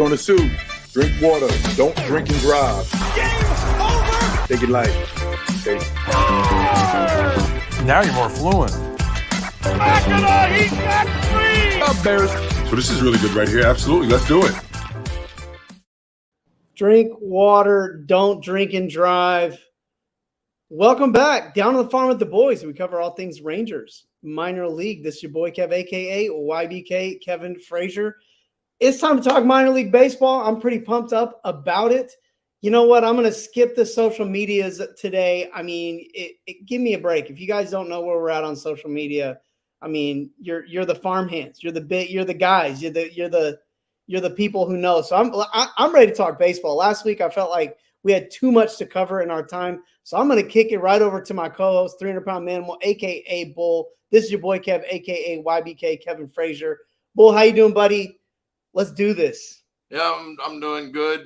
Put on a suit. Drink water. Don't drink and drive. Game over! Take it light. Okay. Now you're more fluent. Mackinac, he got three! Up, Bears. So this is really good right here. Absolutely. Let's do it. Drink water. Don't drink and drive. Welcome back. Down on the Farm with the Boys. We cover all things Rangers minor league. This is your boy Kev, a.k.a. YBK, Kevin Frazier. It's time to talk minor league baseball. I'm pretty pumped up about it. You know what? I'm going to skip the social medias today. I mean, give me a break. If you guys don't know where we're at on social media, I mean, you're the farm hands. You're the guys. You're the people who know. So I'm ready to talk baseball. Last week I felt like we had too much to cover in our time. So I'm going to kick it right over to my co-host, 300-pound manimal, a.k.a. Bull. This is your boy Kev, a.k.a. YBK, Kevin Frazier. Bull, how you doing, buddy? Let's do this. Yeah, I'm doing good.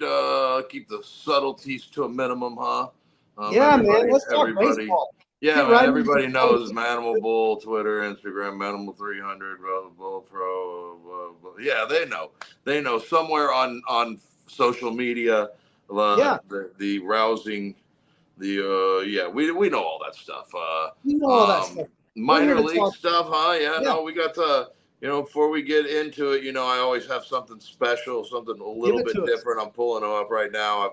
Keep the subtleties to a minimum, huh? Yeah, man. Let's talk baseball. Yeah, man. Everybody knows Manimal Bull, Twitter, Instagram, Manimal 300, Bull Pro. Yeah, they know. They know somewhere on social media. The rousing. We know all that stuff. We know all that stuff. Minor league stuff, huh? Yeah. No, we got the. Before we get into it, I always have something special, something a little bit different. I'm pulling them up right now.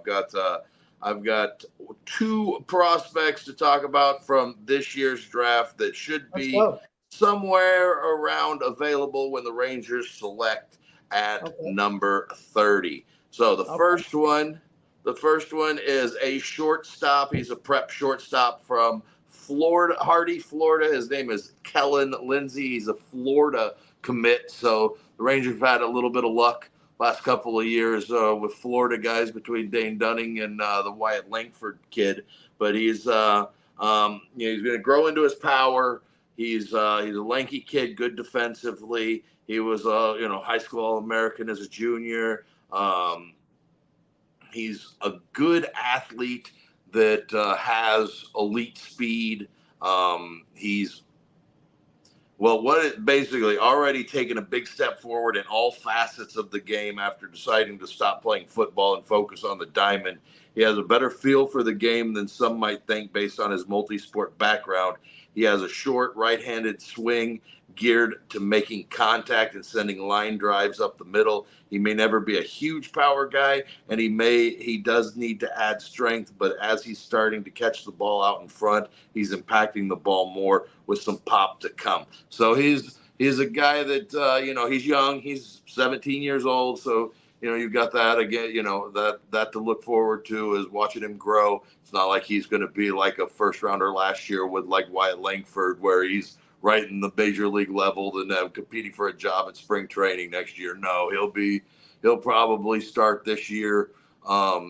I've got two prospects to talk about from this year's draft that should be somewhere around available when the Rangers select at number 30. So the first one is a shortstop. He's a prep shortstop from Florida, Hardy, Florida. His name is Kellen Lindsay. He's a Florida commit. So the Rangers have had a little bit of luck last couple of years with Florida guys between Dane Dunning and the Wyatt Langford kid. But he's he's going to grow into his power. He's a lanky kid, good defensively. He was high school All-American as a junior. He's a good athlete that has elite speed. He's basically already taken a big step forward in all facets of the game after deciding to stop playing football and focus on the diamond. He has a better feel for the game than some might think based on his multi-sport background. He has a short right-handed swing geared to making contact and sending line drives up the middle. He may never be a huge power guy, and he does need to add strength, but as he's starting to catch the ball out in front, he's impacting the ball more with some pop to come. So he's a guy that, he's young. He's 17 years old, so you've got that again, that to look forward to is watching him grow. It's not like he's going to be like a first rounder last year with like Wyatt Langford, where he's right in the major league level and competing for a job at spring training next year. No, he'll probably start this year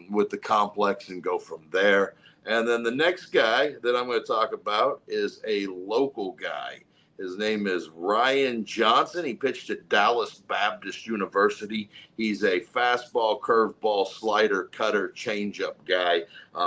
with the complex and go from there. And then the next guy that I'm going to talk about is a local guy. His name is Ryan Johnson. He pitched at Dallas Baptist University. He's a fastball, curveball, slider, cutter, changeup guy,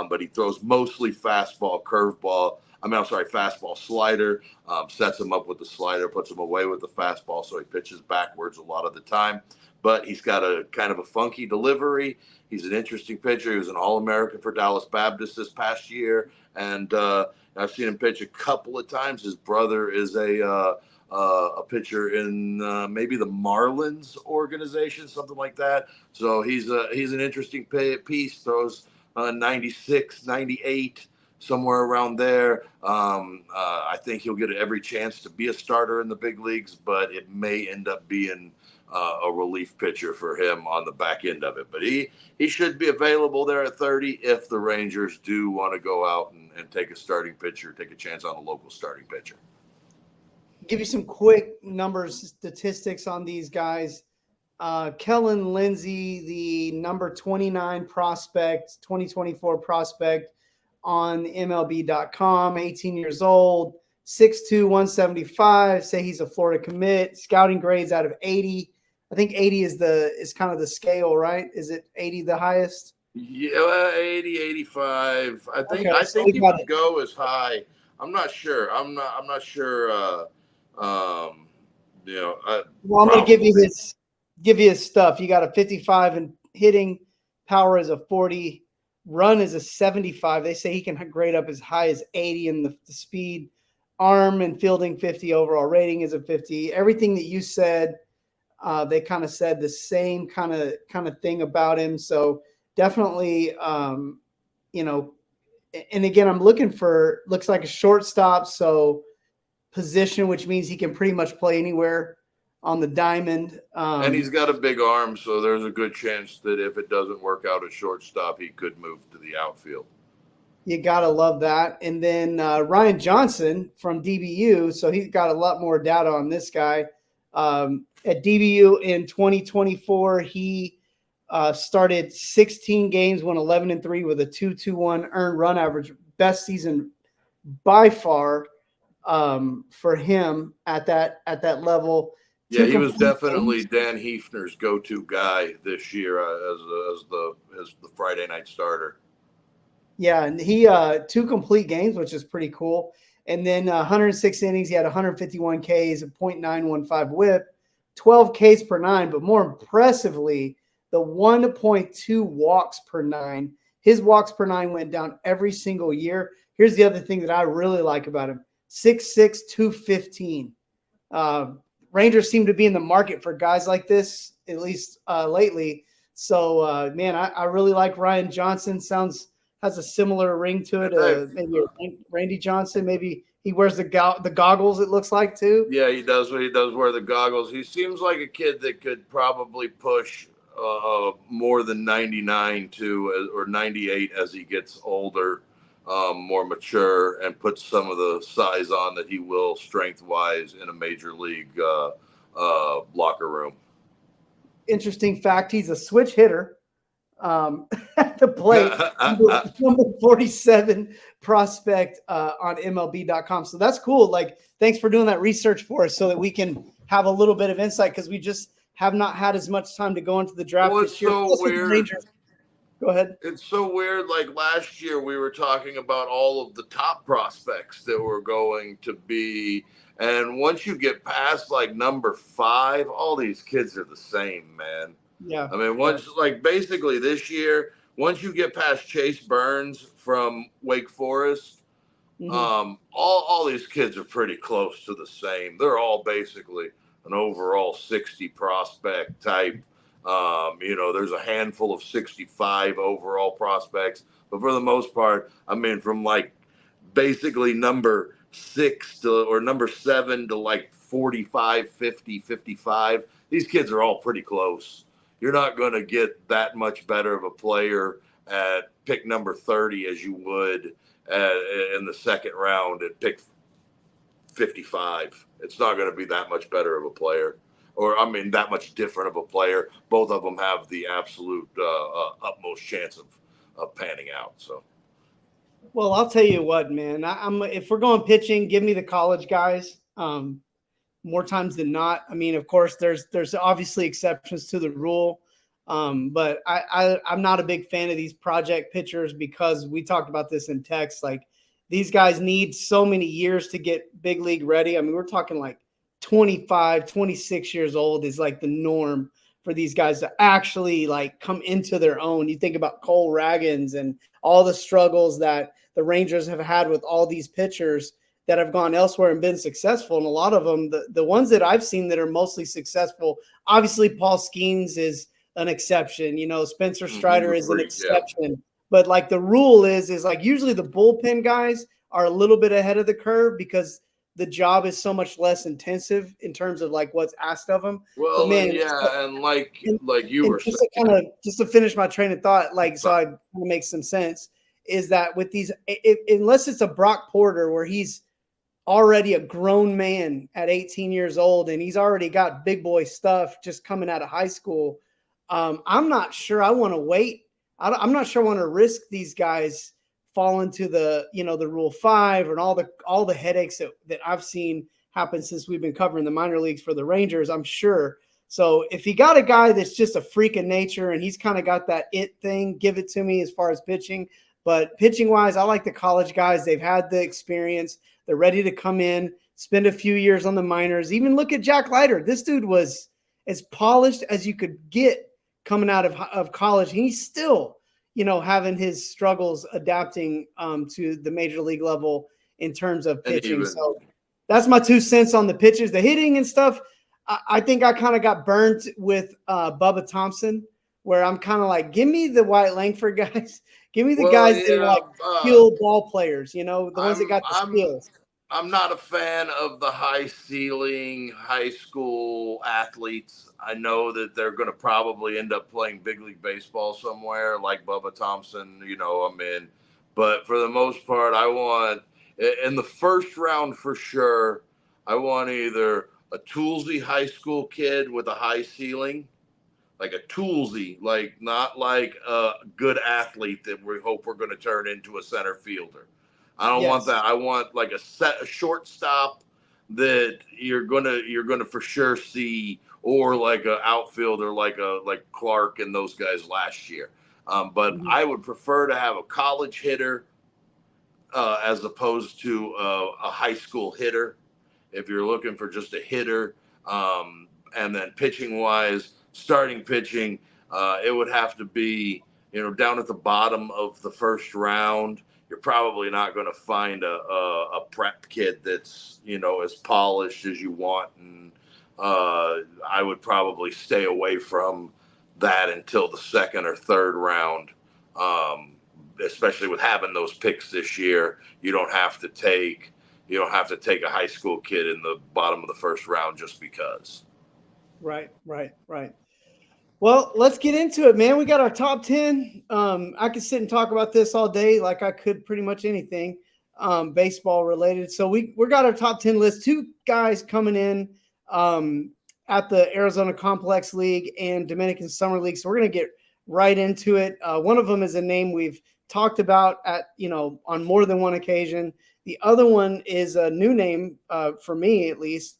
but he throws mostly fastball, fastball, slider, sets him up with the slider, puts him away with the fastball, so he pitches backwards a lot of the time. But he's got a kind of a funky delivery. He's an interesting pitcher. He was an All-American for Dallas Baptist this past year, and I've seen him pitch a couple of times. His brother is a pitcher in maybe the Marlins organization, something like that. So he's an interesting piece. Throws 96, 98, somewhere around there. I think he'll get every chance to be a starter in the big leagues, but it may end up being a relief pitcher for him on the back end of it. But he should be available there at 30 if the Rangers do want to go out and take a starting pitcher, take a chance on a local starting pitcher. Give you some quick numbers, statistics on these guys. Kellen Lindsay, the number 29 prospect, 2024 prospect on MLB.com, 18 years old, 6'2", 175. Say he's a Florida commit. Scouting grades out of 80. I think 80 is kind of the scale, right? Is it 80 the highest? Yeah, 80, 85. I think you can go as high. I'm not sure. I'm not sure. I'm going to give you his give you his stuff. You got a 55 and hitting, power is a 40, run is a 75. They say he can grade up as high as 80 in the speed, arm and fielding 50, overall rating is a 50. Everything that you said, they kind of said the same kind of thing about him. So definitely, you know, and again, I'm looking for, looks like a shortstop. So position, which means he can pretty much play anywhere on the diamond. And he's got a big arm, so there's a good chance that if it doesn't work out at shortstop, he could move to the outfield. You got to love that. And then Ryan Johnson from DBU. So he's got a lot more data on this guy. At DBU in 2024, he started 16 games, won 11-3 with a 2.21 earned run average. Best season by far for him at that level. Yeah, he was definitely Dan Hefner's go-to guy this year as the Friday night starter. Yeah, and he 2 complete games, which is pretty cool. And then 106 innings, he had 151 Ks, a .915 WHIP, 12 Ks per 9, but more impressively, the 1.2 walks per 9. His walks per 9 went down every single year. Here's the other thing that I really like about him: 6'6", 215. Rangers seem to be in the market for guys like this, at least lately. So, man, I really like Ryan Johnson. Has a similar ring to it. Maybe Randy Johnson. Maybe he wears the goggles, it looks like, too. Yeah, he does. He does wear the goggles. He seems like a kid that could probably push more than 99 or 98 as he gets older, more mature, and puts some of the size on that he will strength-wise in a major league locker room. Interesting fact, he's a switch hitter. At the plate, number 47 prospect on MLB.com. So that's cool. Like, thanks for doing that research for us so that we can have a little bit of insight, because we just have not had as much time to go into the draft this year. So weird. Go ahead. It's so weird. Like last year, we were talking about all of the top prospects that were going to be. And once you get past like number 5, all these kids are the same, man. Yeah. I mean, like basically this year, once you get past Chase Burns from Wake Forest, all these kids are pretty close to the same. They're all basically an overall 60 prospect type. There's a handful of 65 overall prospects, but for the most part, I mean, from like basically number 6 or number 7 to like 45, 50, 55, these kids are all pretty close. You're not going to get that much better of a player at pick number 30 as you would in the second round at pick 55. It's not going to be that much better of a player, or I mean, that much different of a player. Both of them have the absolute utmost chance of panning out. So, well, I'll tell you what, man. If we're going pitching, give me the college guys. More times than not. I mean, of course, there's obviously exceptions to the rule, but I'm not a big fan of these project pitchers, because we talked about this in text. Like, these guys need so many years to get big league ready. I mean, we're talking like 25, 26 years old is like the norm for these guys to actually like come into their own. You think about Cole Raggins and all the struggles that the Rangers have had with all these pitchers that have gone elsewhere and been successful. And a lot of them, the ones that I've seen that are mostly successful, obviously Paul Skeens is an exception. Spencer Strider is an exception. Yeah. But like the rule is like usually the bullpen guys are a little bit ahead of the curve, because the job is so much less intensive in terms of like what's asked of them. Well, but man, yeah, and like you were saying, just to finish my train of thought, like, so I kind of make some sense, is that with these, unless it's a Brock Porter where he's already a grown man at 18 years old and he's already got big boy stuff just coming out of high school, I'm not sure I want to wait. I'm not sure I want to risk these guys fall into the Rule 5 and all the headaches that I've seen happen since we've been covering the minor leagues for the Rangers, I'm sure. So if you got a guy that's just a freak of nature and he's kind of got that it thing, give it to me as far as pitching. But pitching wise, I like the college guys. They've had the experience. They're ready to come in, spend a few years on the minors. Even look at Jack Leiter. This dude was as polished as you could get coming out of college. And he's still, having his struggles adapting to the major league level in terms of pitching. So that's my 2 cents on the pitches, the hitting and stuff. I think I kind of got burnt with Bubba Thompson, where I'm kind of like, give me the Wyatt Langford guys. Give me the guys that are like skill ball players, the ones that got the skills. I'm not a fan of the high ceiling high school athletes. I know that they're going to probably end up playing big league baseball somewhere like Bubba Thompson, but for the most part, I want in the first round for sure, I want either a toolsy high school kid with a high ceiling, like a toolsy, like not like a good athlete that we hope we're going to turn into a center fielder. I don't want that. I want like a shortstop that you're gonna for sure see, or like an outfielder like Clark and those guys last year. But I would prefer to have a college hitter as opposed to a high school hitter. If you're looking for just a hitter, and then pitching wise, starting pitching, it would have to be down at the bottom of the first round. You're probably not going to find a prep kid that's as polished as you want, and I would probably stay away from that until the second or third round. Especially with having those picks this year, you don't have to take a high school kid in the bottom of the first round just because. Right. Well, let's get into it, man. We got our top 10. I could sit and talk about this all day, like I could pretty much anything baseball related. So we got our top 10 list. 2 guys coming in at the Arizona Complex League and Dominican Summer League. So we're going to get right into it. One of them is a name we've talked about on more than one occasion. The other one is a new name for me, at least,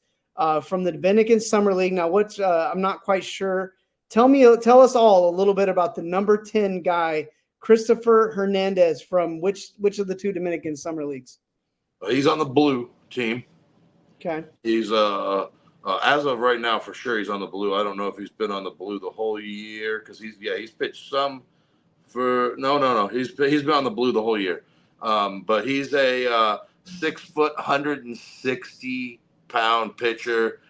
from the Dominican Summer League. Now, I'm not quite sure. Tell us all a little bit about the number 10 guy, Christopher Hernandez, from which of the 2 Dominican Summer Leagues? He's on the blue team. Okay. He's as of right now for sure he's on the blue. I don't know if he's been on the blue the whole year because he's pitched some for no. He's been on the blue the whole year. But he's a 6 foot, 160-pound pitcher.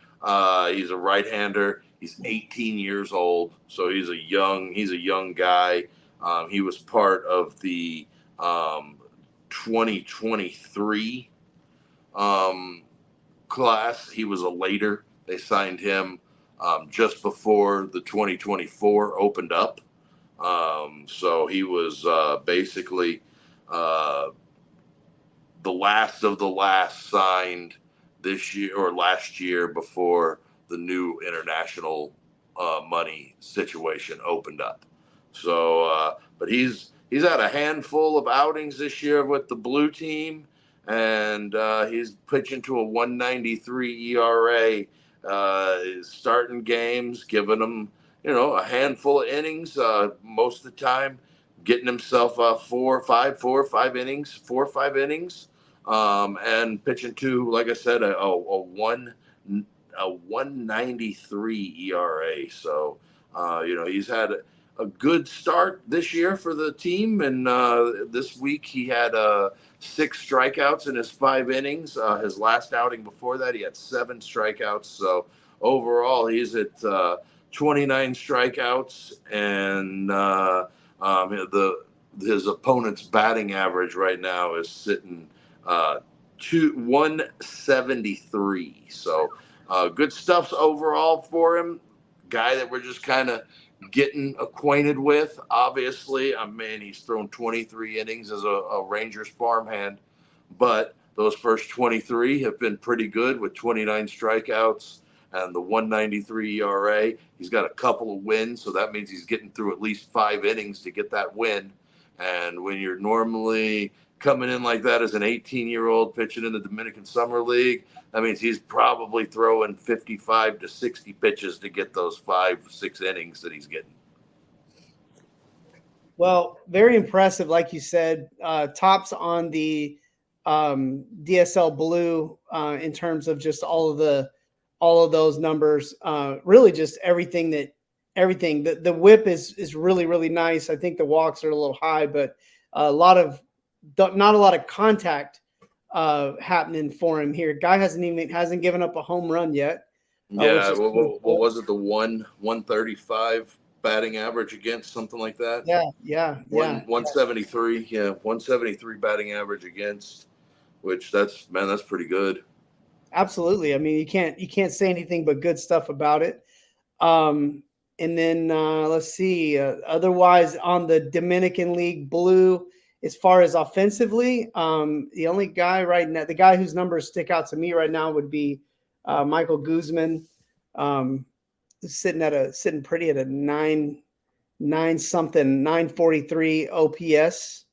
He's a right-hander. He's 18 years old, so he's a young guy. He was part of the 2023 class. He was a later. They signed him just before the 2024 opened up. So he was basically the last of the last signed this year or last year before the new international money situation opened up. So, but he's had a handful of outings this year with the blue team, and he's pitching to a 1.93 ERA. Starting games, giving him a handful of innings most of the time, getting himself 4 or 5 innings, and pitching to, like I said, a 1.93 ERA. So, he's had a good start this year for the team. And this week he had 6 strikeouts in his 5 innings. His last outing before that, he had 7 strikeouts. So overall, he's at 29 strikeouts. And his opponent's batting average right now is sitting 173. So good stuff overall for him. Guy that we're just kind of getting acquainted with. Obviously, he's thrown 23 innings as a Rangers farmhand, but those first 23 have been pretty good with 29 strikeouts and the 1.93 ERA. He's got a couple of wins, so that means he's getting through at least 5 innings to get that win. And when you're normally coming in like that as an 18-year-old pitching in the Dominican Summer League, that means he's probably throwing 55 to 60 pitches to get those 5-6 innings that he's getting. Well, very impressive, like you said. Tops on the DSL Blue in terms of just all of the all of those numbers. Really, just everything. The whip is really really nice. I think the walks are a little high, but a lot of not a lot of contact happening for him here. Guy hasn't given up a home run yet. Yeah, what was it? The 135 batting average against, something like that. Yeah. 173. Yeah, 173 batting average against, which that's pretty good. Absolutely. I mean, you can't say anything but good stuff about it. And then let's see. Otherwise, on the Dominican League Blue, as far as offensively, the only guy right now, the guy whose numbers stick out to me right now would be Michael Guzman, sitting pretty at a 943 OPS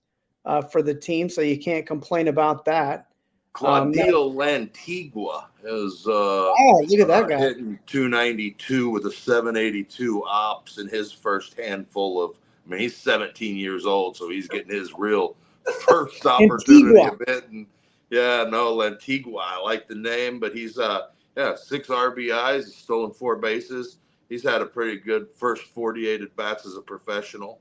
for the team. So you can't complain about that. Claudio Lantigua is look at that guy hitting 292 with a 782 ops in his first handful of. I mean, he's 17 years old, so he's getting his real first opportunity of hitting. Yeah, no, Lantigua. I like the name, but he's 6 RBIs, he's stolen 4 bases. He's had a pretty good first 48 at bats as a professional.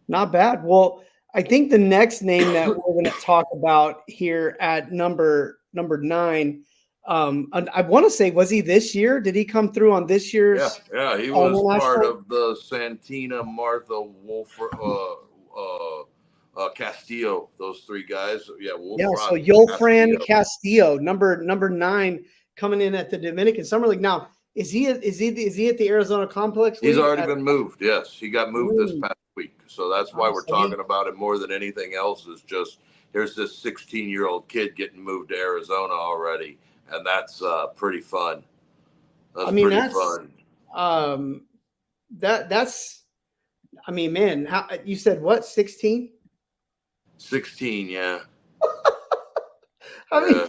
Not bad. Well, I think the next name that we're going to talk about here at number 9, I want to say, was he this year? Did he come through on this year's? Yeah, he was part of the Santina, Martha, Wolf, Castillo. Those 3 guys. Yeah, so Yolfran Castillo, number 9, coming in at the Dominican Summer League. Now, is he at the Arizona Complex League? He's already been moved. Yes, he got moved this past week. So that's why we're talking about it more than anything else. Is just here's this 16-year-old kid getting moved to Arizona already, and that's pretty fun. That's pretty fun. That's. I mean, man, how you said what? 16? 16, yeah. I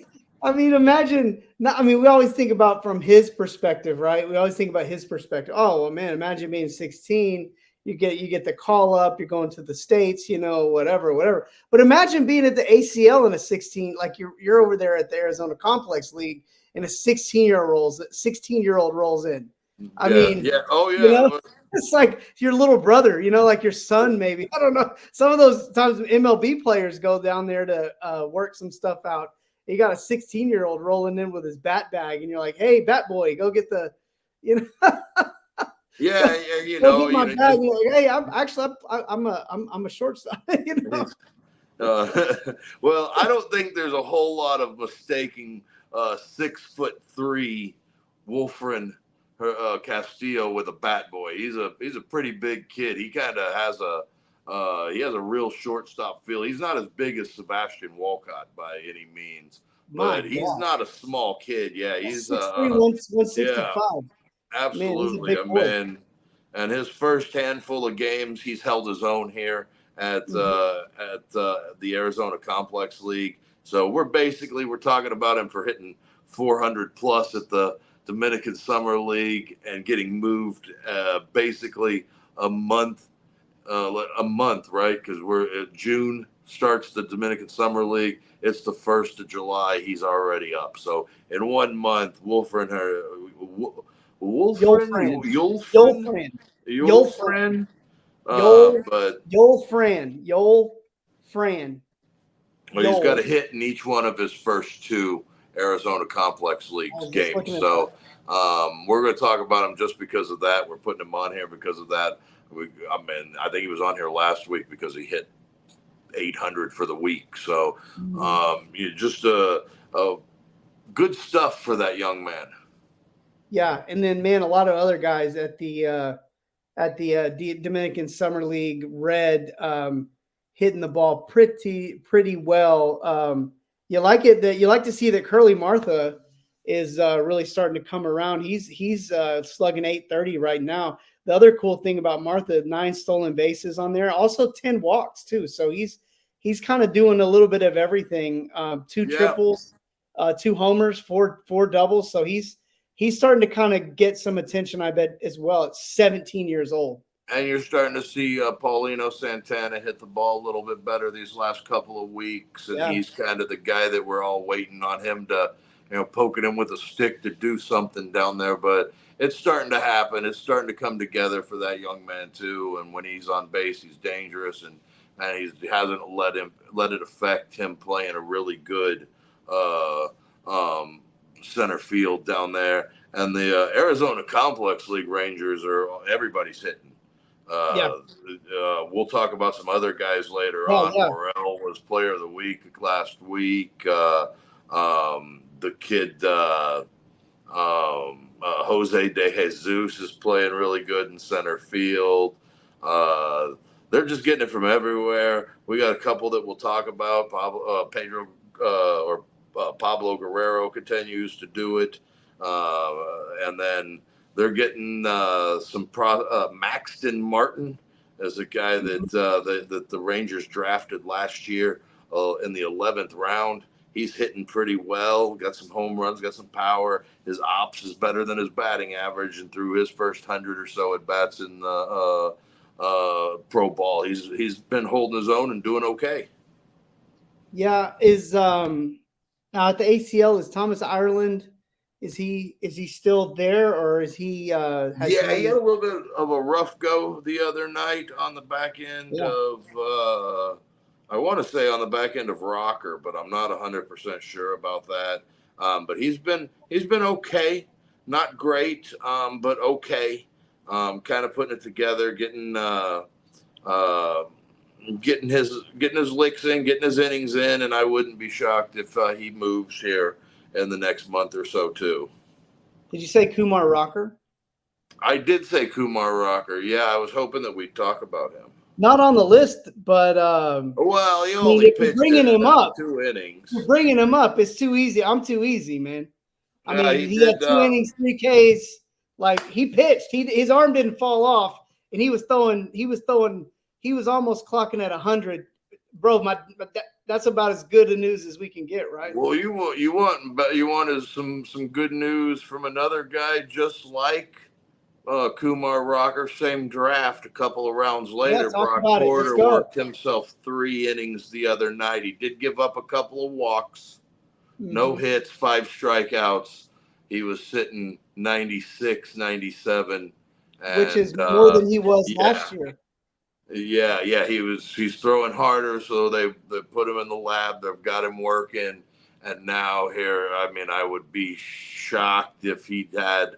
mean, imagine. We always think about from his perspective, right? We always think about his perspective. Oh, well, man, imagine being 16. You get the call up. You're going to the States, whatever. But imagine being at the ACL in a 16, like you're over there at the Arizona Complex League, and a 16-year-old rolls in. I mean, oh yeah. It's like your little brother, like your son, maybe. I don't know. Some of those times MLB players go down there to work some stuff out. You got a 16-year-old rolling in with his bat bag, and you're like, "Hey, bat boy, go get the." Yeah, Go get my bag. And you're like, "Hey, I'm a shortstop." Well, I don't think there's a whole lot of mistaking 6'3" Wolfran Castillo with a bat boy. He's a pretty big kid. He kind of has he has a real shortstop feel. He's not as big as Sebastian Walcott by any means, but he's not a small kid. Yeah, he's 165. Yeah, absolutely. Man, and his first handful of games, he's held his own here at the Arizona Complex League. So we're talking about him for hitting 400 plus at the Dominican Summer League and getting moved basically a month, right? Because June starts the Dominican Summer League. It's the 1st of July. He's already up. So in 1 month, Wolfran. Well, he's got a hit in each one of his first 2 Arizona Complex Leagues games. So we're going to talk about him just because of that. We're putting him on here because of that. I think he was on here last week because he hit 800 for the week. So just good stuff for that young man. Yeah, and then man, a lot of other guys at the Dominican Summer League Red hitting the ball pretty well. You like to see that Curly Martha is really starting to come around. He's slugging 830 right now. The other cool thing about Martha, 9 stolen bases on there, also 10 walks too. So he's kind of doing a little bit of everything. 2 triples, 2 homers, 4 doubles. So he's starting to kind of get some attention, I bet, as well at 17 years old. And you're starting to see Paulino Santana hit the ball a little bit better these last couple of weeks. And he's kind of the guy that we're all waiting on him to poking him with a stick to do something down there. But it's starting to happen. It's starting to come together for that young man too. And when he's on base, he's dangerous, and he hasn't let it affect him playing a really good center field down there. And the Arizona Complex League Rangers everybody's hitting. We'll talk about some other guys later on. Yeah. Morel was Player of the Week last week. The kid Jose De Jesus is playing really good in center field. They're just getting it from everywhere. We got a couple that we'll talk about. Pablo Guerrero continues to do it, and then they're getting Maxton Martin as a guy that the Rangers drafted last year in the 11th round. He's hitting pretty well, got some home runs, got some power. His ops is better than his batting average, and through his first 100 or so at bats in pro ball, he's been holding his own and doing okay. Yeah, is at the ACL is Thomas Ireland? Is he still there, or is he? He had a little bit of a rough go the other night on the back end of. I want to say on the back end of Rocker, but I'm not 100% sure about that. But he's been okay, not great, but okay. Kind of putting it together, getting his licks in, getting his innings in, and I wouldn't be shocked if he moves here in the next month or so too. Did you say Kumar Rocker? I did say Kumar Rocker. Yeah, I was hoping that we'd talk about him. Not on the list, but well, he only pitched bringing him up 2 innings. You're bringing him up. It's too easy. I'm too easy, man. I mean, he had 2 innings, 3 Ks. Like, he pitched. His arm didn't fall off, and he was throwing. He was almost clocking at 100, bro. That's about as good a news as we can get, right? Well, you want some good news from another guy just like Kumar Rocker, same draft. A couple of rounds later, Brock Porter worked himself 3 innings the other night. He did give up a couple of walks, no hits, 5 strikeouts. He was sitting 96, 97. Which is more than he was last year. Yeah, he's throwing harder, so they put him in the lab. They've got him working, and now here, I mean, I would be shocked if he had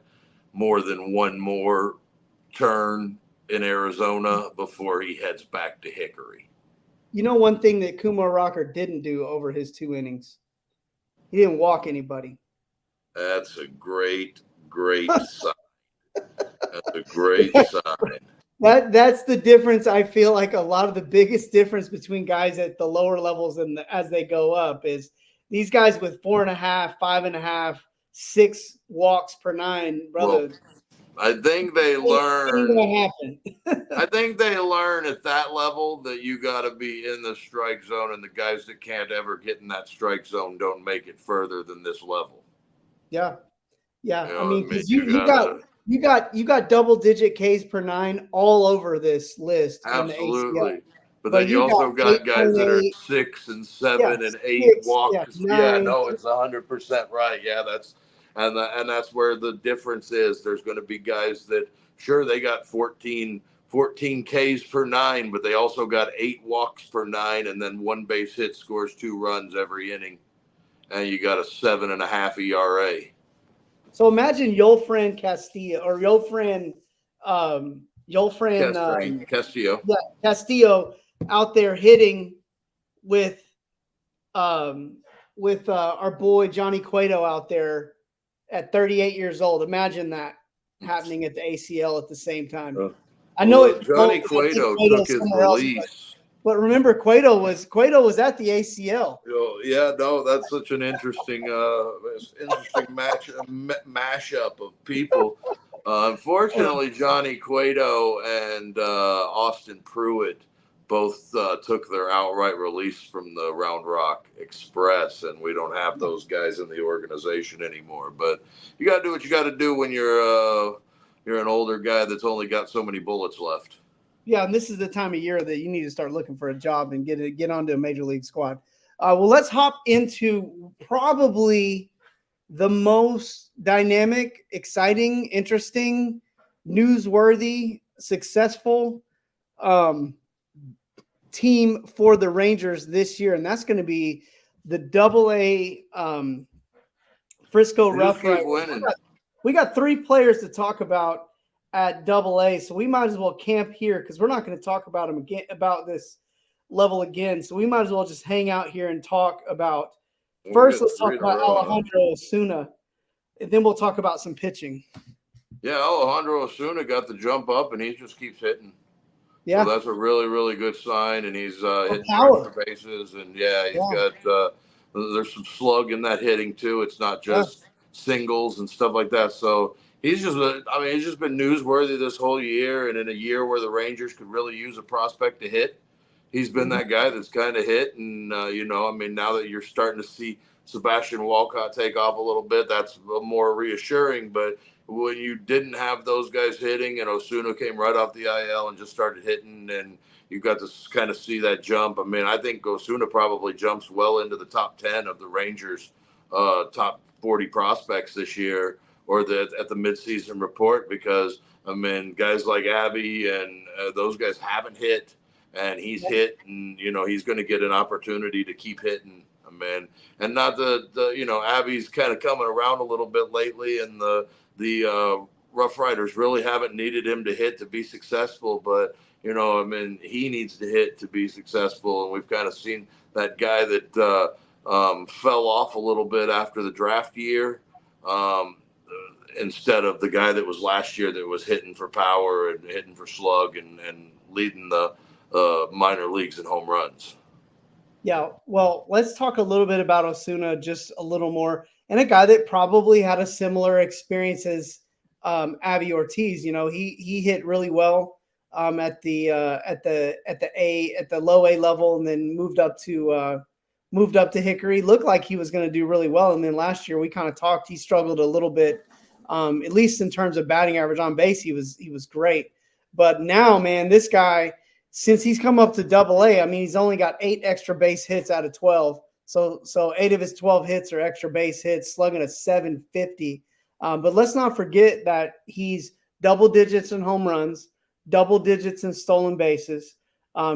more than one more turn in Arizona before he heads back to Hickory. You know, one thing that Kumar Rocker didn't do over his 2 innings, he didn't walk anybody. That's a great sign. That's a great sign. That's the difference. I feel like a lot of the biggest difference between guys at the lower levels and as they go up is these guys with 4.5, 5.5, 6 walks per 9, brother. Well, I think they learn. Happen. I think they learn at that level that you got to be in the strike zone, and the guys that can't ever get in that strike zone don't make it further than this level. Yeah. You know, I mean, because you got double-digit Ks per 9 all over this list. Absolutely. But then you also got guys that are 6 and 7 and 8 walks. Yeah, no, it's 100% right. Yeah, that's where the difference is. There's going to be guys that, sure, they got 14 Ks per 9, but they also got 8 walks per 9, and then 1 base hit scores 2 runs every inning, and you got a 7.5 ERA. So imagine Yolfran Castillo or Castillo. Yeah, Castillo out there hitting with our boy Johnny Cueto out there at 38 years old. Imagine that happening at the ACL at the same time. I know Johnny Cueto took his release. But remember, Cueto was at the ACL. Yeah, no, that's such an interesting mashup of people. Unfortunately, Johnny Cueto and Austin Pruitt both took their outright release from the Round Rock Express, and we don't have those guys in the organization anymore. But you got to do what you got to do when you're an older guy that's only got so many bullets left. Yeah, and this is the time of year that you need to start looking for a job and get onto a major league squad. Well, let's hop into probably the most dynamic, exciting, interesting, newsworthy, successful team for the Rangers this year, and that's going to be the Double-A Frisco They just Rough keep Riders. winning. We got 3 players to talk about at Double-A, so we might as well camp here because we're not going to talk about them again, about this level again. So we might as well just hang out here and talk about. First, let's talk about Alejandro Osuna, and then we'll talk about some pitching. Yeah, Alejandro Osuna got the jump up, and he just keeps hitting. Yeah, so that's a really, really good sign, and he's hitting power. extra bases, and he's got there's some slug in that hitting too. It's not just singles and stuff like that. So he's just, he's just been newsworthy this whole year, and in a year where the Rangers could really use a prospect to hit, he's been that guy that's kind of hit. And now that you're starting to see Sebastian Walcott take off a little bit, that's more reassuring. But when you didn't have those guys hitting, and Osuna came right off the IL and just started hitting, and you got to kind of see that jump. I mean, I think Osuna probably jumps well into the top 10 of the Rangers' top 40 prospects this year, or at the midseason report, because guys like Abby and those guys haven't hit, and he's hit, and he's going to get an opportunity to keep hitting. And not Abby's kind of coming around a little bit lately, and the Rough Riders really haven't needed him to hit to be successful, but he needs to hit to be successful, and we've kind of seen that guy that fell off a little bit after the draft year, instead of the guy that was last year that was hitting for power and hitting for slug and leading the minor leagues in home runs. Yeah, well, let's talk a little bit about Osuna, just a little more, and a guy that probably had a similar experience as Abby Ortiz. He hit really well at the low A level, and then moved up to Hickory. Looked like he was going to do really well, and then last year we kind of talked. He struggled a little bit, at least in terms of batting average on base. He was great, but now, man, this guy, since he's come up to Double-A, he's only got 8 extra base hits out of 12. So 8 of his 12 hits are extra base hits, slugging a 750. But let's not forget that he's double digits in home runs, double digits in stolen bases.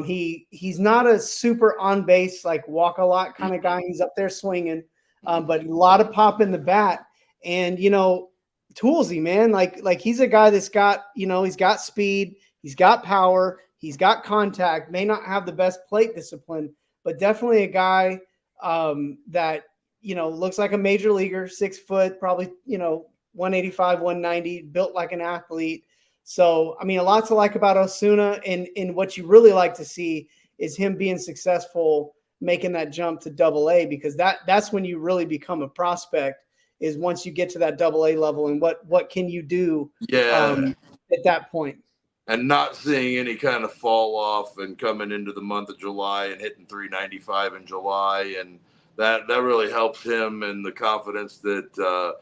He's not a super on base, like walk a lot kind of guy. He's up there swinging, but a lot of pop in the bat, and toolsy, man. Like he's a guy that's got he's got speed, he's got power. He's got contact, may not have the best plate discipline, but definitely a guy that, looks like a major leaguer, 6 foot, probably, 185, 190, built like an athlete. So, a lot to like about Osuna, and what you really like to see is him being successful, making that jump to Double-A, because that's when you really become a prospect, is once you get to that Double-A level, and what can you do at that point. And not seeing any kind of fall off, and coming into the month of July and hitting 395 in July, and that really helps him, and the confidence that the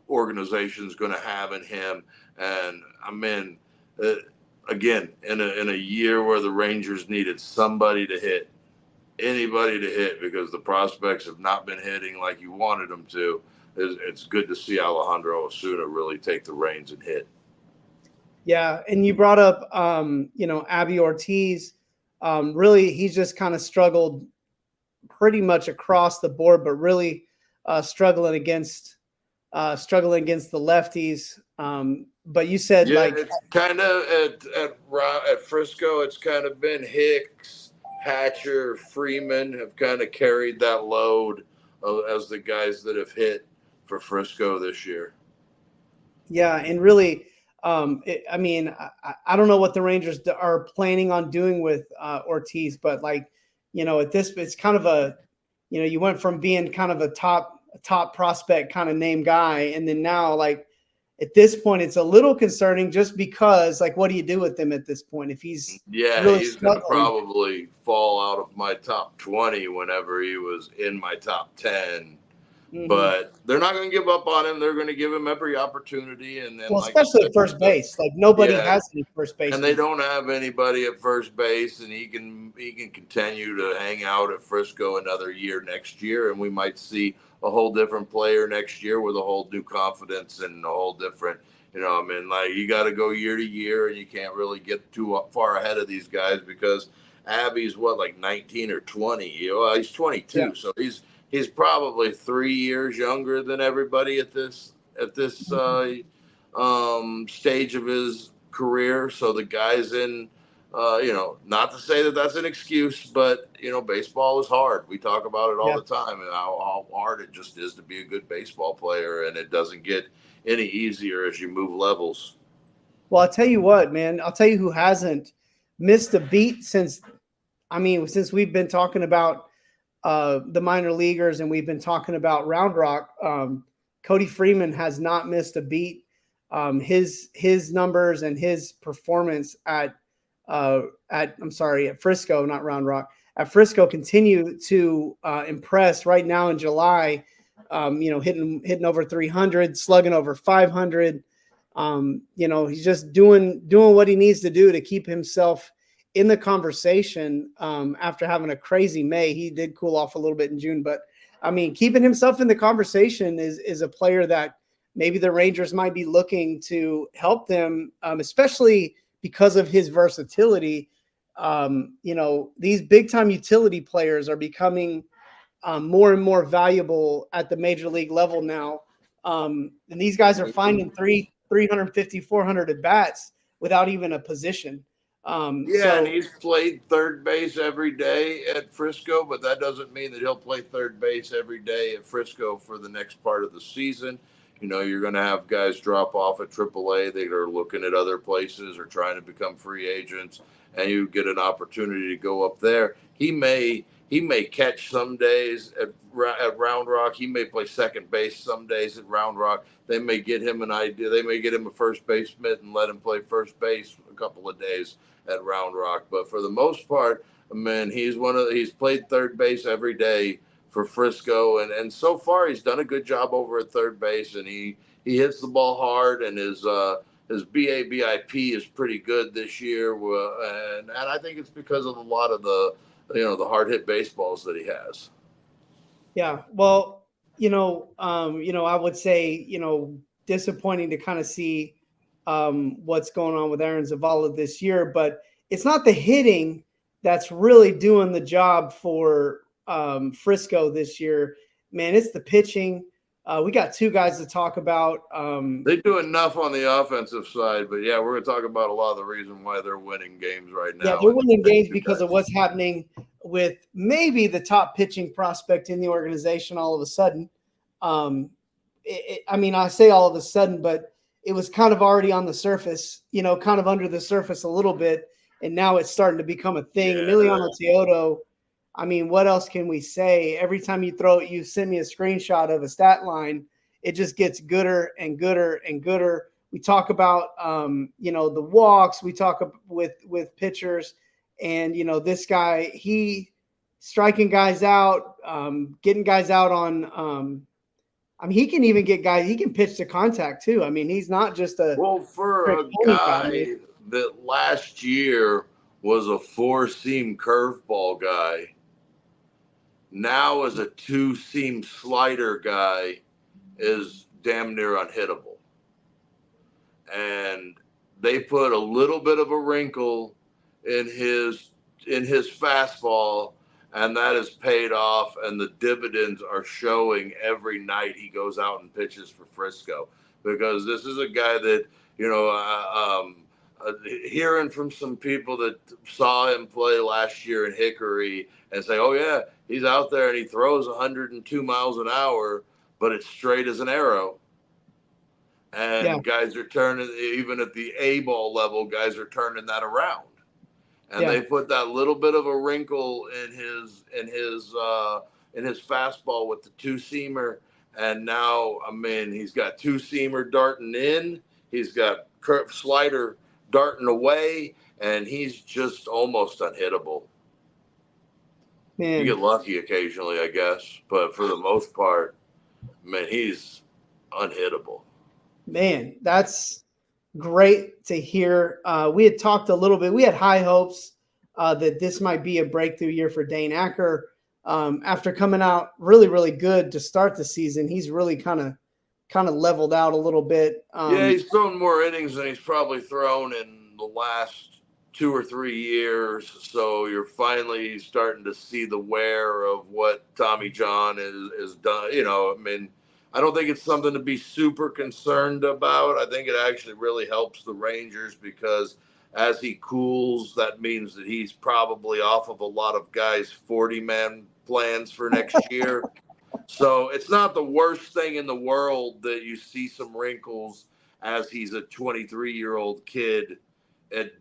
organization's going to have in him. And again, in a year where the Rangers needed somebody to hit, anybody to hit, because the prospects have not been hitting like you wanted them to. It's good to see Alejandro Osuna really take the reins and hit. Yeah, and you brought up, Abby Ortiz. Really, he's just kind of struggled pretty much across the board, but really struggling against the lefties. But you said it's kind of at Frisco, it's kind of been Hicks, Hatcher, Freeman have kind of carried that load as the guys that have hit for Frisco this year. Yeah, and really, I don't know what the Rangers are planning on doing with Ortiz, but at this, it's kind of you went from being kind of a top prospect kind of name guy, and then now at this point it's a little concerning, just because what do you do with him at this point if he's really he's going to probably fall out of my top 20 whenever he was in my top 10. But they're not going to give up on him. They're going to give him every opportunity. And then, Well, like I especially said, at first base, like nobody yeah, has any first base, and they don't have anybody at first base, and he can continue to hang out at Frisco another year next year, and we might see a whole different player next year with a whole new confidence and a whole different. I mean, like you got to go year to year, and you can't really get too far ahead of these guys because Abby's like 19 or 20. Well, he's 22, Yeah. so he's probably 3 years younger than everybody at this stage of his career. So the guy's in, not to say that that's an excuse, but baseball is hard. We talk about it all the time, and how hard it just is to be a good baseball player, and it doesn't get any easier as you move levels. Well, I'll tell you what, man. I'll tell you who hasn't missed a beat since we've been talking about the minor leaguers and we've been talking about Round Rock. Cody Freeman has not missed a beat. His numbers and his performance at Frisco, not Round Rock, at Frisco continue to impress. Right now in July, hitting over 300, slugging over 500. He's just doing what he needs to do to keep himself in the conversation. After having a crazy May, he did cool off a little bit in June, but I mean, keeping himself in the conversation is a player that maybe the Rangers might be looking to help them, especially because of his versatility. These big time utility players are becoming more and more valuable at the major league level now. And these guys are finding 350, 400 at bats without even a position. And he's played third base every day at Frisco, but that doesn't mean that he'll play third base every day at Frisco for the next part of the season. You're going to have guys drop off at AAA. They are looking at other places or trying to become free agents, and you get an opportunity to go up there. He may catch some days at Round Rock. He may play second base some days at Round Rock. They may get him an idea. They may get him a first base mitt and let him play first base a couple of days at Round Rock. But for the most part, man, he's played third base every day for Frisco, and so far he's done a good job over at third base, and he hits the ball hard, and his BABIP is pretty good this year, and I think it's because of a lot of the hard hit baseballs that he has. Yeah, well, I would say, disappointing to kind of see what's going on with Aaron Zavala this year, but it's not the hitting that's really doing the job for Frisco this year. Man, it's the pitching. We got two guys to talk about. They do enough on the offensive side, but yeah, we're going to talk about a lot of the reason why they're winning games right now. Yeah, they're winning games because of what's happening with maybe the top pitching prospect in the organization all of a sudden. I say all of a sudden, but it was kind of already on the surface, kind of under the surface a little bit, and now it's starting to become a thing. Yeah. Emiliano Teodo, what else can we say? Every time you send me a screenshot of a stat line, it just gets gooder and gooder and gooder. We talk about, the walks. We talk with pitchers, and this guy, he striking guys out, getting guys out on. He can even get guys. He can pitch to contact too. He's not just for a guy that last year was a 4-seam curveball guy. Now as a 2-seam slider guy is damn near unhittable. And they put a little bit of a wrinkle in his fastball, and that has paid off, and the dividends are showing every night he goes out and pitches for Frisco, because this is a guy that, hearing from some people that saw him play last year in Hickory and say, oh yeah, he's out there and he throws 102 miles an hour, but it's straight as an arrow. And guys are turning, even at the A-ball level, guys are turning that around. And they put that little bit of a wrinkle in his fastball with the 2-seamer. And now, he's got 2-seamer darting in, he's got curve slider darting away, and he's just almost unhittable. Man. You get lucky occasionally, I guess, but for the most part, Man, he's unhittable. Man, that's great to hear. We had talked a little bit. We had high hopes that this might be a breakthrough year for Dane Acker. After coming out really, really good to start the season, he's really kind of leveled out a little bit. Yeah, he's thrown more innings than he's probably thrown in the last 2 or 3 years. So you're finally starting to see the wear of what Tommy John is done. I mean, I don't think it's something to be super concerned about. I think it actually really helps the Rangers because as he cools, that means that he's probably off of a lot of guys' 40-man plans for next year. So it's not the worst thing in the world that you see some wrinkles as he's a 23-year-old kid at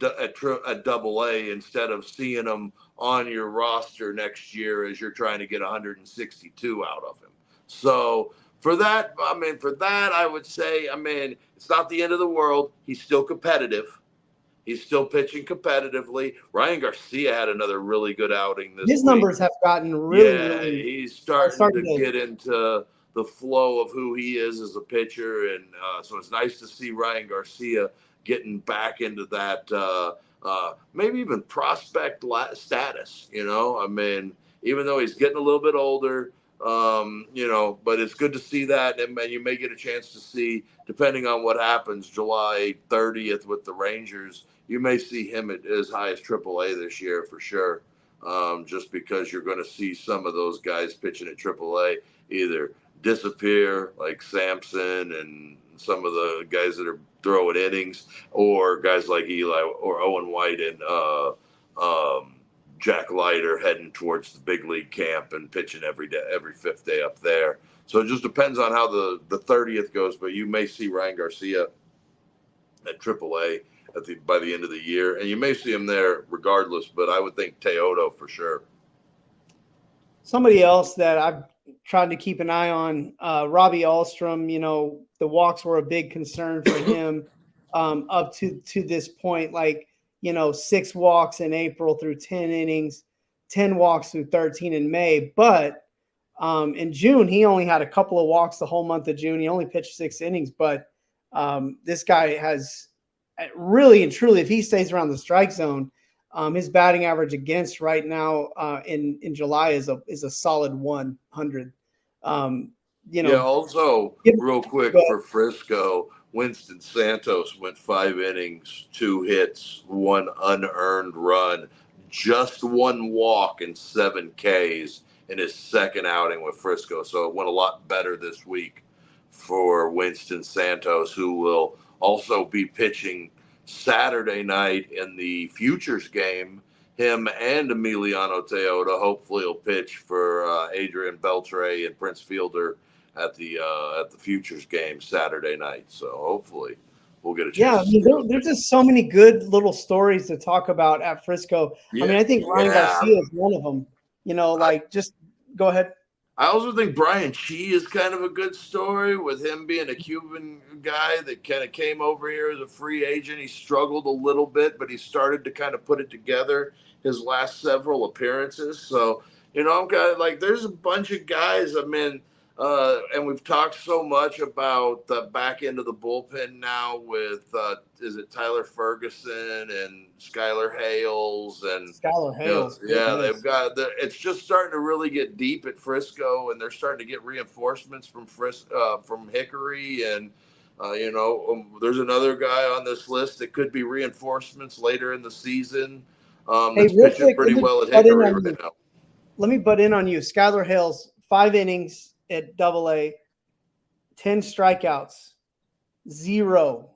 Double A instead of seeing him on your roster next year as you're trying to get 162 out of him. So for that, I would say, it's not the end of the world. He's still competitive. He's still pitching competitively. Ryan Garcia had another really good outing this His week. numbers have gotten really. He's starting to get into the flow of who he is as a pitcher, and so it's nice to see Ryan Garcia getting back into that maybe even prospect status. Even though he's getting a little bit older, but it's good to see that, and you may get a chance to see, depending on what happens, July 30th with the Rangers. You may see him at as high as AAA this year for sure. Just because you're going to see some of those guys pitching at AAA either disappear, like Sampson and some of the guys that are throwing innings, or guys like Eli or Owen White and Jack Leiter heading towards the big league camp and pitching every day, every fifth day up there. So it just depends on how the 30th goes, but you may see Ryan Garcia at AAA by the end of the year, and you may see him there regardless. But I would think Teodo for sure. Somebody else that I've tried to keep an eye on, Robbie Alstrom. The walks were a big concern for him up to this point. 6 walks in April through 10 innings, 10 walks through 13 in May. But in June, he only had a couple of walks the whole month of June. He only pitched 6 innings, but this guy has really and truly, if he stays around the strike zone, his batting average against right now in July is a solid 100. Also, real quick for Frisco, Winston Santos went 5 innings, 2 hits, 1 unearned run, just 1 walk and 7 Ks in his second outing with Frisco. So it went a lot better this week for Winston Santos, who will also be pitching Saturday night in the Futures game. Him and Emiliano Teodo hopefully will pitch for Adrian Beltre and Prince Fielder at the Futures game Saturday night. So hopefully we'll get a chance. There's just so many good little stories to talk about at Frisco. I think Ryan Garcia is one of them. Just go ahead. I also think Brian Chi is kind of a good story, with him being a Cuban guy that kind of came over here as a free agent. He struggled a little bit, but he started to kind of put it together his last several appearances. So, I'm kind of like, there's a bunch of guys. And we've talked so much about the back end of the bullpen now with, is it Tyler Ferguson and Skylar Hales and Skylar Hales? They've got it's just starting to really get deep at Frisco, and they're starting to get reinforcements from Hickory, and there's another guy on this list that could be reinforcements later in the season. That's pitching pretty well at Hickory right now. Let me butt in on you. Skylar Hales, 5 innings at Double-A, 10 strikeouts, 0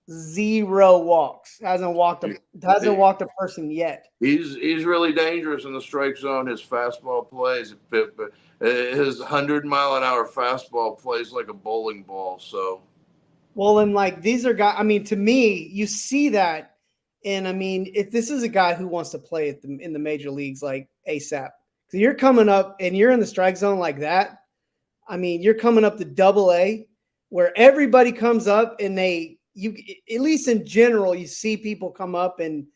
walks. Hasn't walked a person yet. He's really dangerous in the strike zone. His fastball plays, his 100-mile-an-hour fastball plays like a bowling ball. So, and these are guys. To me, you see that, and if this is a guy who wants to play in the major leagues like ASAP, because you're coming up and you're in the strike zone like that. You're coming up to Double-A, where everybody comes up and at least in general, you see people come up and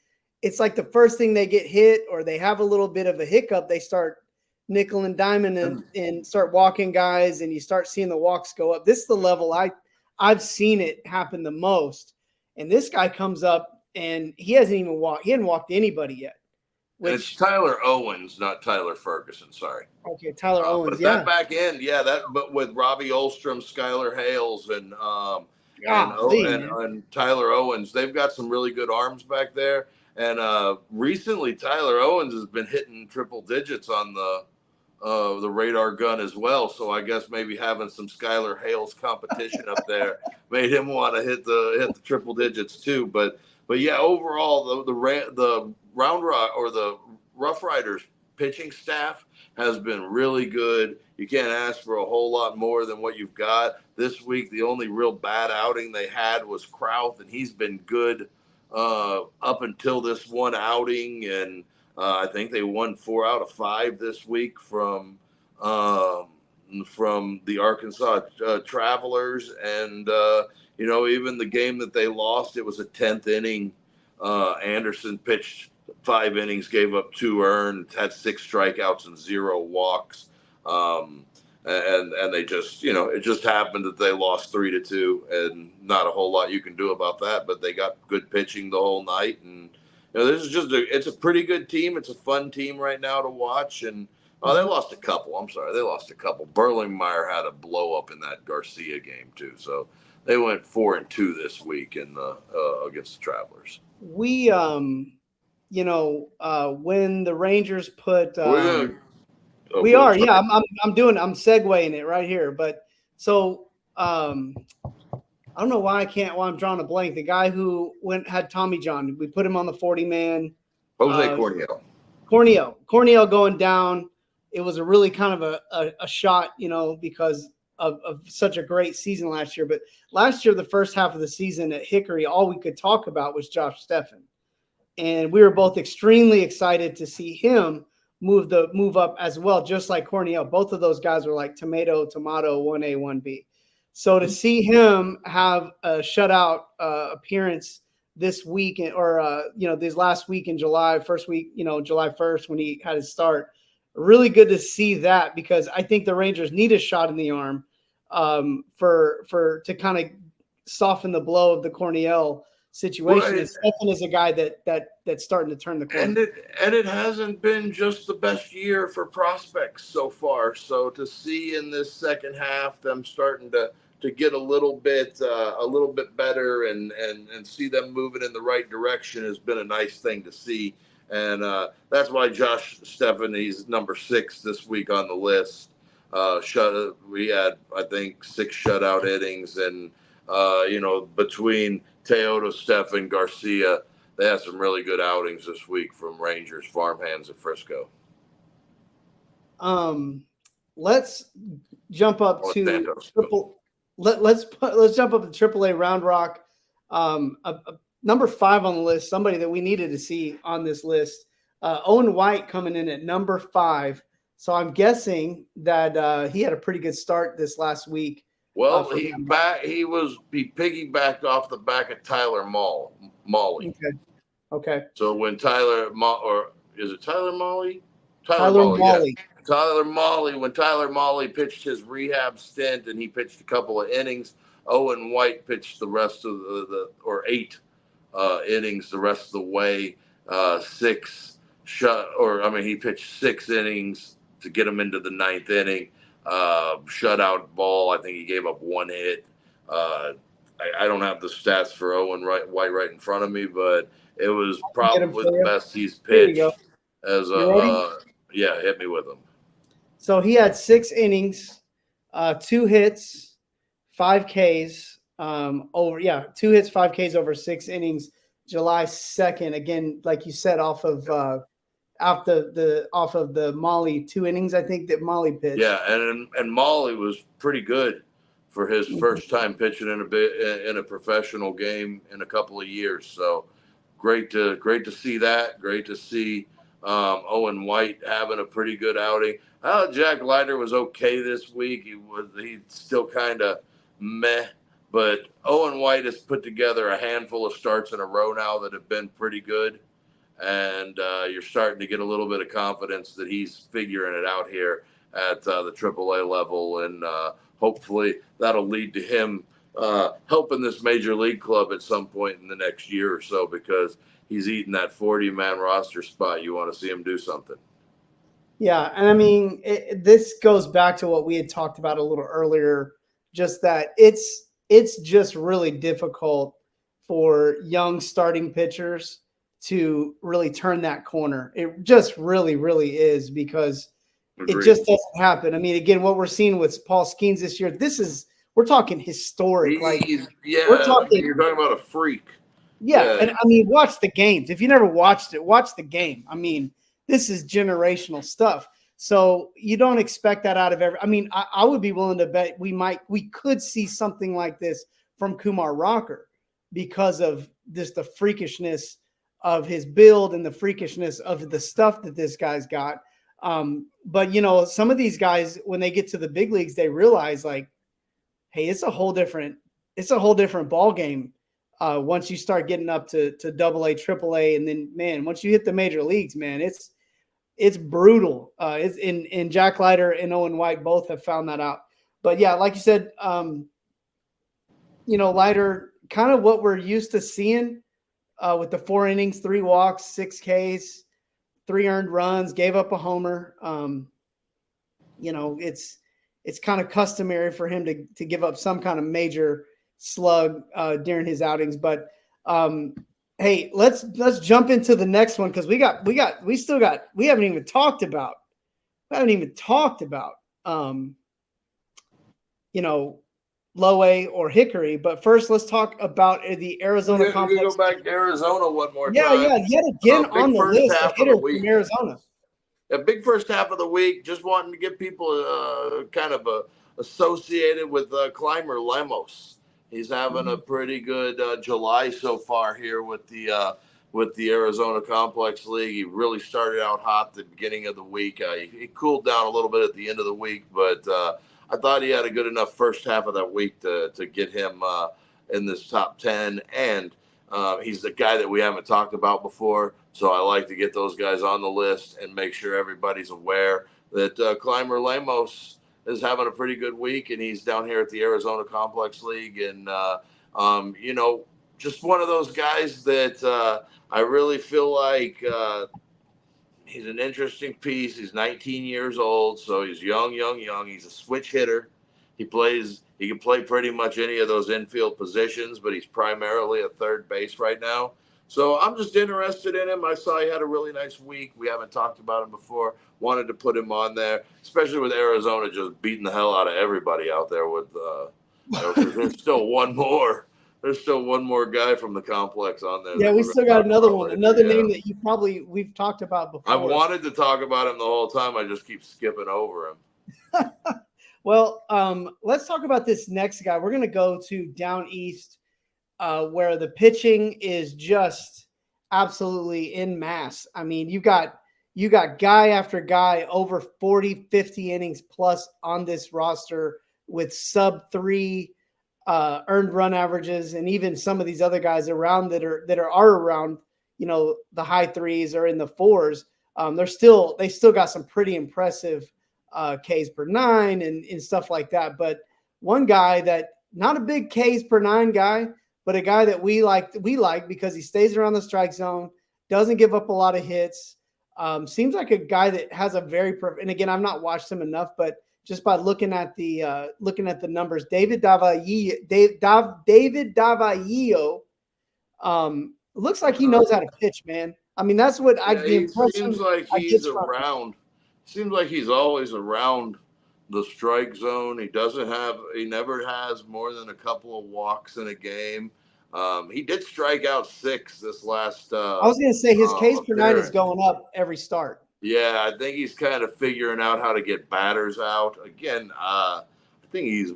it's like the first thing they get hit or they have a little bit of a hiccup, they start nickel and diamond and start walking guys, and you start seeing the walks go up. This is the level I've seen it happen the most. And this guy comes up and he hasn't even walked. He hasn't walked anybody yet. And it's Tyler Owens, not Tyler Ferguson. Sorry. Okay, Tyler Owens. But that back end, but with Robbie Olstrom, Skylar Hales, and Tyler Owens, they've got some really good arms back there. And recently, Tyler Owens has been hitting triple digits on the radar gun as well. So I guess maybe having some Skylar Hales competition up there made him want to hit the triple digits too. But yeah, overall the Round Rock or the Rough Riders pitching staff has been really good. You can't ask for a whole lot more than what you've got. This week, the only real bad outing they had was Krauth, and he's been good up until this one outing. And I think they won 4 out of 5 this week from the Arkansas Travelers. And, even the game that they lost, it was a 10th inning. Anderson pitched 5 innings, gave up 2 earned, had 6 strikeouts and 0 walks. And they just, it just happened that they lost 3-2, and not a whole lot you can do about that, but they got good pitching the whole night. And, this is it's a pretty good team. It's a fun team right now to watch. And they lost a couple. I'm sorry. They lost a couple. Berlingmeyer had a blow up in that Garcia game too. So they went 4-2 this week against the Travelers. We, when the Rangers put, I'm segueing it right here. But so, I don't know why I'm drawing a blank. The guy who had Tommy John, we put him on the 40-man. Jose Cornell going down. It was a really kind of a shot, because of such a great season last year. But last year, the first half of the season at Hickory, all we could talk about was Josh Steffen. And we were both extremely excited to see him move up as well, just like Cornell. Both of those guys were like tomato, 1A, 1B. So to see him have a shutout appearance this week, or this last week in July, first week, July 1st when he had his start, really good to see that, because I think the Rangers need a shot in the arm to kind of soften the blow of the Cornell situation. Right. Steffen is a guy that's starting to turn the corner. And it hasn't been just the best year for prospects so far. So to see in this second half them starting to get a little bit better and see them moving in the right direction has been a nice thing to see. And that's why Josh Steffen, he's number 6 this week on the list. We had, I think, 6 shutout innings, and between Teodo, Steffen, Garcia, they had some really good outings this week from Rangers farmhands at Frisco. Let's jump up to triple. Let's jump up to AAA Round Rock. Number 5 on the list, somebody that we needed to see on this list. Owen White coming in at number 5. So I'm guessing that he had a pretty good start this last week. Well, he piggybacked off the back of Tyler Mahle. Okay. So when Tyler Mahle? Tyler Mahle. Yeah. Tyler Mahle, when Tyler Mahle pitched his rehab stint and he pitched a couple of innings, Owen White pitched the rest of the 8 innings the rest of the way. He pitched 6 innings to get him into the 9th inning. Shutout ball. I think he gave up 1 hit. I don't have the stats for Owen White right in front of me, but it was probably the best he's pitched. Hit me with him. So he had 6 innings, 2 hits, 5 Ks 2 hits, 5 Ks over 6 innings. July 2nd, again, like you said, off of the Mahle 2 innings, I think that Mahle pitched. Yeah, and Mahle was pretty good for his first time pitching in a professional game in a couple of years. So great to see that. Great to see Owen White having a pretty good outing. Jack Leiter was okay this week. He's still kind of meh, but Owen White has put together a handful of starts in a row now that have been pretty good. and you're starting to get a little bit of confidence that he's figuring it out here at the AAA level, and hopefully that'll lead to him helping this major league club at some point in the next year or so, because he's eating that 40-man roster spot. You want to see him do something. Yeah, and I mean, this goes back to what we had talked about a little earlier, just that it's just really difficult for young starting pitchers to really turn that corner. It just really, really is, because Agreed. it just doesn't happen. I mean, again, what we're seeing with Paul Skeens this year, we're talking historic. We're talking, you're talking about a freak. Yeah, and I mean, watch the games. If you never watched it, watch the game. I mean, this is generational stuff. So you don't expect that out of every. I mean, I would be willing to bet we could see something like this from Kumar Rocker, because of the freakishness of his build and the freakishness of the stuff that this guy's got. But some of these guys, when they get to the big leagues, they realize, like, hey, it's a whole different ball game. Once you start getting up to AA, AAA, and then, man, once you hit the major leagues, man, it's brutal. It's in Jack Leiter and Owen White both have found that out. But yeah, like you said, Leiter, kind of what we're used to seeing with the 4 innings, 3 walks, 6 Ks, 3 earned runs, gave up a homer. It's kind of customary for him to give up some kind of major slug during his outings. But hey, let's jump into the next one, because we haven't even talked about Low A or Hickory. But first, let's talk about the Arizona complex. Go back to Arizona one more time. Yeah, yet again on the list, a hitter from Arizona. A big first half of the week. Just wanting to get people kind of associated with Clymer Lemos. He's having a pretty good July so far here with the Arizona Complex League. He really started out hot at the beginning of the week. He cooled down a little bit at the end of the week, but I thought he had a good enough first half of that week to get him in this top 10. And he's the guy that we haven't talked about before, so I like to get those guys on the list and make sure everybody's aware that Clymer Lemos is having a pretty good week, and he's down here at the Arizona Complex League. And, just one of those guys that I really feel like he's an interesting piece. He's 19 years old, so he's young. He's a switch hitter. He can play pretty much any of those infield positions, but he's primarily a third base right now. So I'm just interested in him. I saw he had a really nice week. We haven't talked about him before. Wanted to put him on there, especially with Arizona just beating the hell out of everybody out there. There's still one more. There's still one more guy from the complex on there. Yeah, we still got another one, another name that we've talked about before. I wanted to talk about him the whole time. I just keep skipping over him. Well, let's talk about this next guy. We're going to go to down east, where the pitching is just absolutely en masse. I mean, you got guy after guy over 40, 50 innings plus on this roster with sub 3 earned run averages, and even some of these other guys around that are around, the high 3s or in the 4s. They still got some pretty impressive Ks per 9 and stuff like that. But one guy that, not a big Ks per 9 guy, but a guy that we like because he stays around the strike zone, doesn't give up a lot of hits. Seems like a guy that has a and again, I've not watched him enough, but just by looking at the numbers, David Davalillo, looks like he knows how to pitch, man. I mean, that's what the impression. Seems like he's around. Seems like he's always around the strike zone. He never has more than a couple of walks in a game. He did strike out 6 this last. I was going to say his Ks per 9 is going up every start. Yeah, I think he's kind of figuring out how to get batters out. Again, I think he's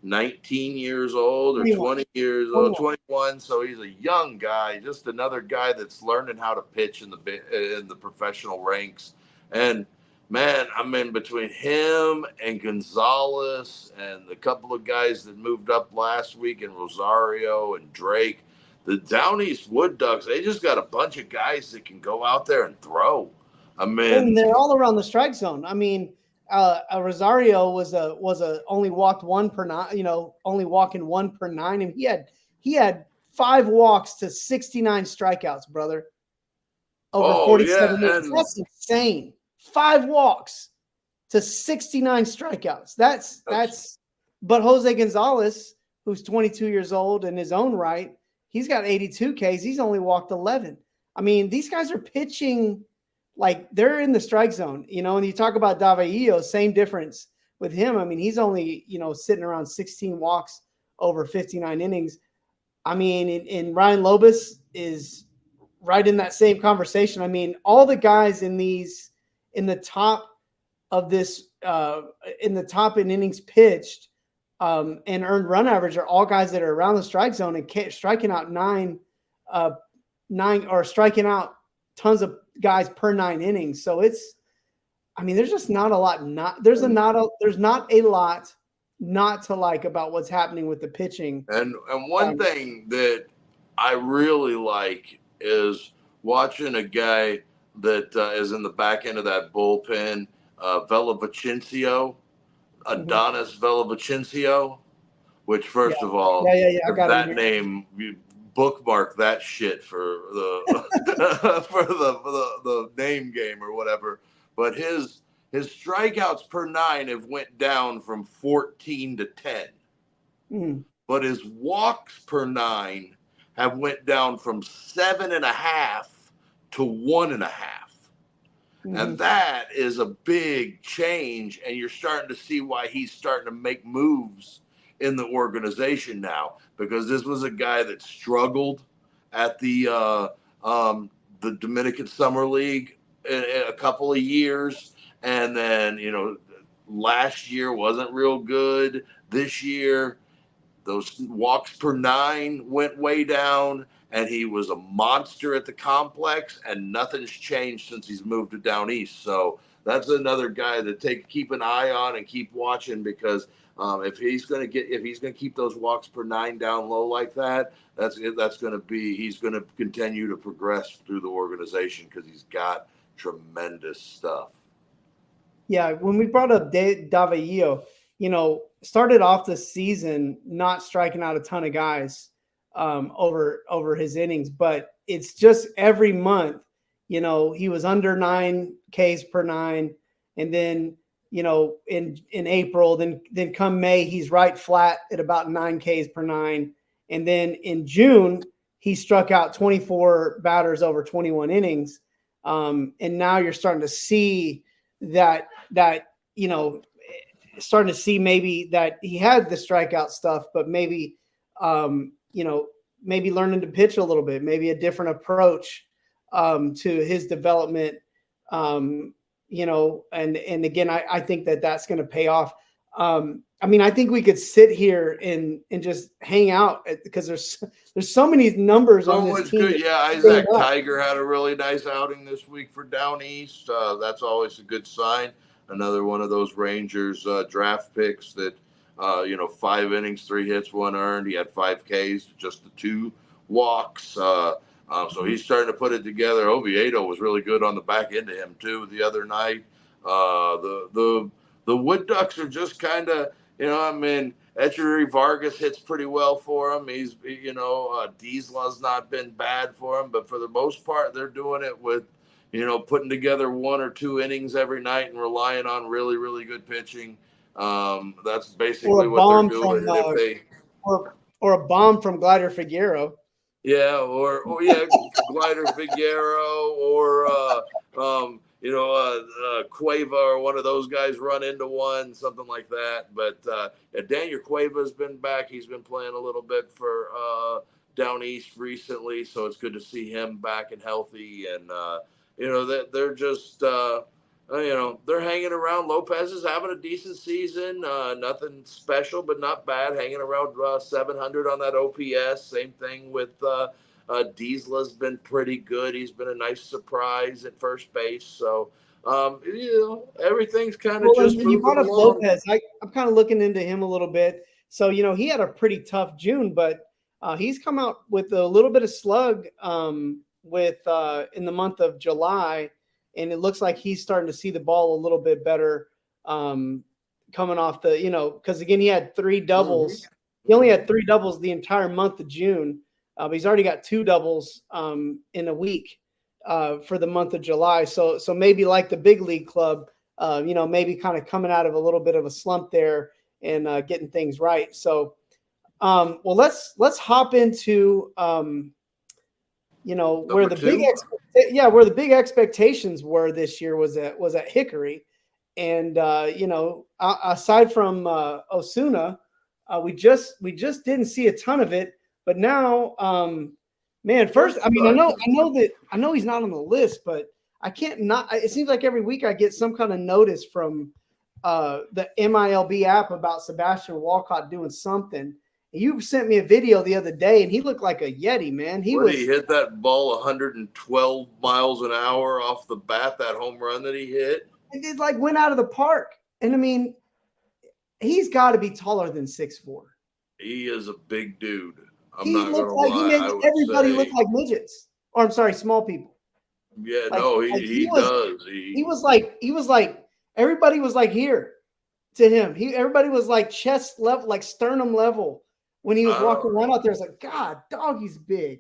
19 years old or 20 years old, 21. So he's a young guy, just another guy that's learning how to pitch in the professional ranks. And man, I'm in between him and Gonzalez and the couple of guys that moved up last week, and Rosario and Drake. the Down East Wood Ducks, they just got a bunch of guys that can go out there and throw. I mean, and they're all around the strike zone. I mean, Rosario was only walked one per nine, only walking one per nine, and he had 5 walks to 69 strikeouts, brother. Over 47 minutes. That's insane. 5 walks to 69 strikeouts. That's but Jose Gonzalez, who's 22 years old in his own right, he's got 82 Ks. He's only walked 11. I mean, these guys are pitching like they're in the strike zone, and you talk about Davalillo, same difference with him. I mean, he's only, sitting around 16 walks over 59 innings. I mean, and Ryan Lobus is right in that same conversation. I mean, all the guys in the top of this, in the top in innings pitched and earned run average are all guys that are around the strike zone and striking out nine or striking out tons of guys per 9 innings. So there's just not a lot. There's not a lot not to like about what's happening with the pitching. And one thing that I really like is watching a guy that is in the back end of that bullpen, Villavicencio, Adonis Villavicencio, which first of all, I got that name, you bookmark that shit for the for the name game or whatever. But his strikeouts per 9 have went down from 14 to 10. Mm. But his walks per 9 have went down from 7.5 to 1.5. Mm-hmm. And that is a big change. And you're starting to see why he's starting to make moves in the organization now, because this was a guy that struggled at the Dominican Summer League in a couple of years. And then, last year wasn't real good. This year, those walks per 9 went way down, and he was a monster at the complex, and nothing's changed since he's moved to Down East. So that's another guy to keep an eye on and keep watching, because if he's going to keep those walks per 9 down low like that, he's going to continue to progress through the organization, because he's got tremendous stuff. Yeah, when we brought up Davalillo, started off the season not striking out a ton of guys over his innings, but it's just every month, he was under 9 Ks per 9, and then in April, then come May, he's right flat at about 9 Ks per 9, and then in June he struck out 24 batters over 21 innings, and now you're starting to see that starting to see maybe that he had the strikeout stuff, but maybe maybe learning to pitch a little bit, maybe a different approach to his development, and again, I think that's going to pay off. I think we could sit here and just hang out because there's so many numbers on this team. Good. Yeah, Isaac Tiger had a really nice outing this week for Down East. That's always a good sign. Another one of those Rangers draft picks that, 5 innings, 3 hits, 1 earned. He had 5 Ks, just the 2 walks. So he's starting to put it together. Oviedo was really good on the back end of him too the other night. The Wood Ducks are just kind of, Echeverry Vargas hits pretty well for him. He's, Diesla's not been bad for him, but for the most part, they're doing it with, putting together 1 or 2 innings every night and relying on really, really good pitching. That's basically what they're doing. Or a bomb from Glider Figueroa. Yeah, or Glider Figueroa, or Cueva, or one of those guys run into one, something like that. But Daniel Cueva's been back. He's been playing a little bit for Down East recently, so it's good to see him back and healthy. And they're just they're hanging around. Lopez is having a decent season. Nothing special, but not bad. Hanging around 700 on that OPS. Same thing with Diesla's been pretty good. He's been a nice surprise at first base. So, everything's kind of just moving you brought up along. Lopez. I'm kind of looking into him a little bit. So, he had a pretty tough June, but He's come out with a little bit of slug with in the month of July, and it looks like he's starting to see the ball a little bit better coming off the, because again, he had 3 doubles. Mm-hmm. He only had 3 doubles the entire month of June. But he's already got 2 doubles in a week for the month of July. So maybe like the big league club, maybe kind of coming out of a little bit of a slump there and getting things right. So, well, let's hop into where the where the big expectations were this year was at Hickory, and aside from Osuna, we just didn't see a ton of it. But now, man, first, I mean, I know he's not on the list, but I can't not. It seems like every week I get some kind of notice from the MILB app about Sebastian Walcott doing something. You sent me a video the other day, and he looked like a Yeti, man. He hit that ball 112 miles an hour off the bat, that home run that he hit. It like went out of the park. And I mean, he's got to be taller than 6'4". He is a big dude. He makes everybody look like midgets. Or I'm sorry, small people. Yeah, he does. He was like everybody was like here to him. Everybody was like chest level, like sternum level when he was walking around out there. It's like, God, dog, he's big.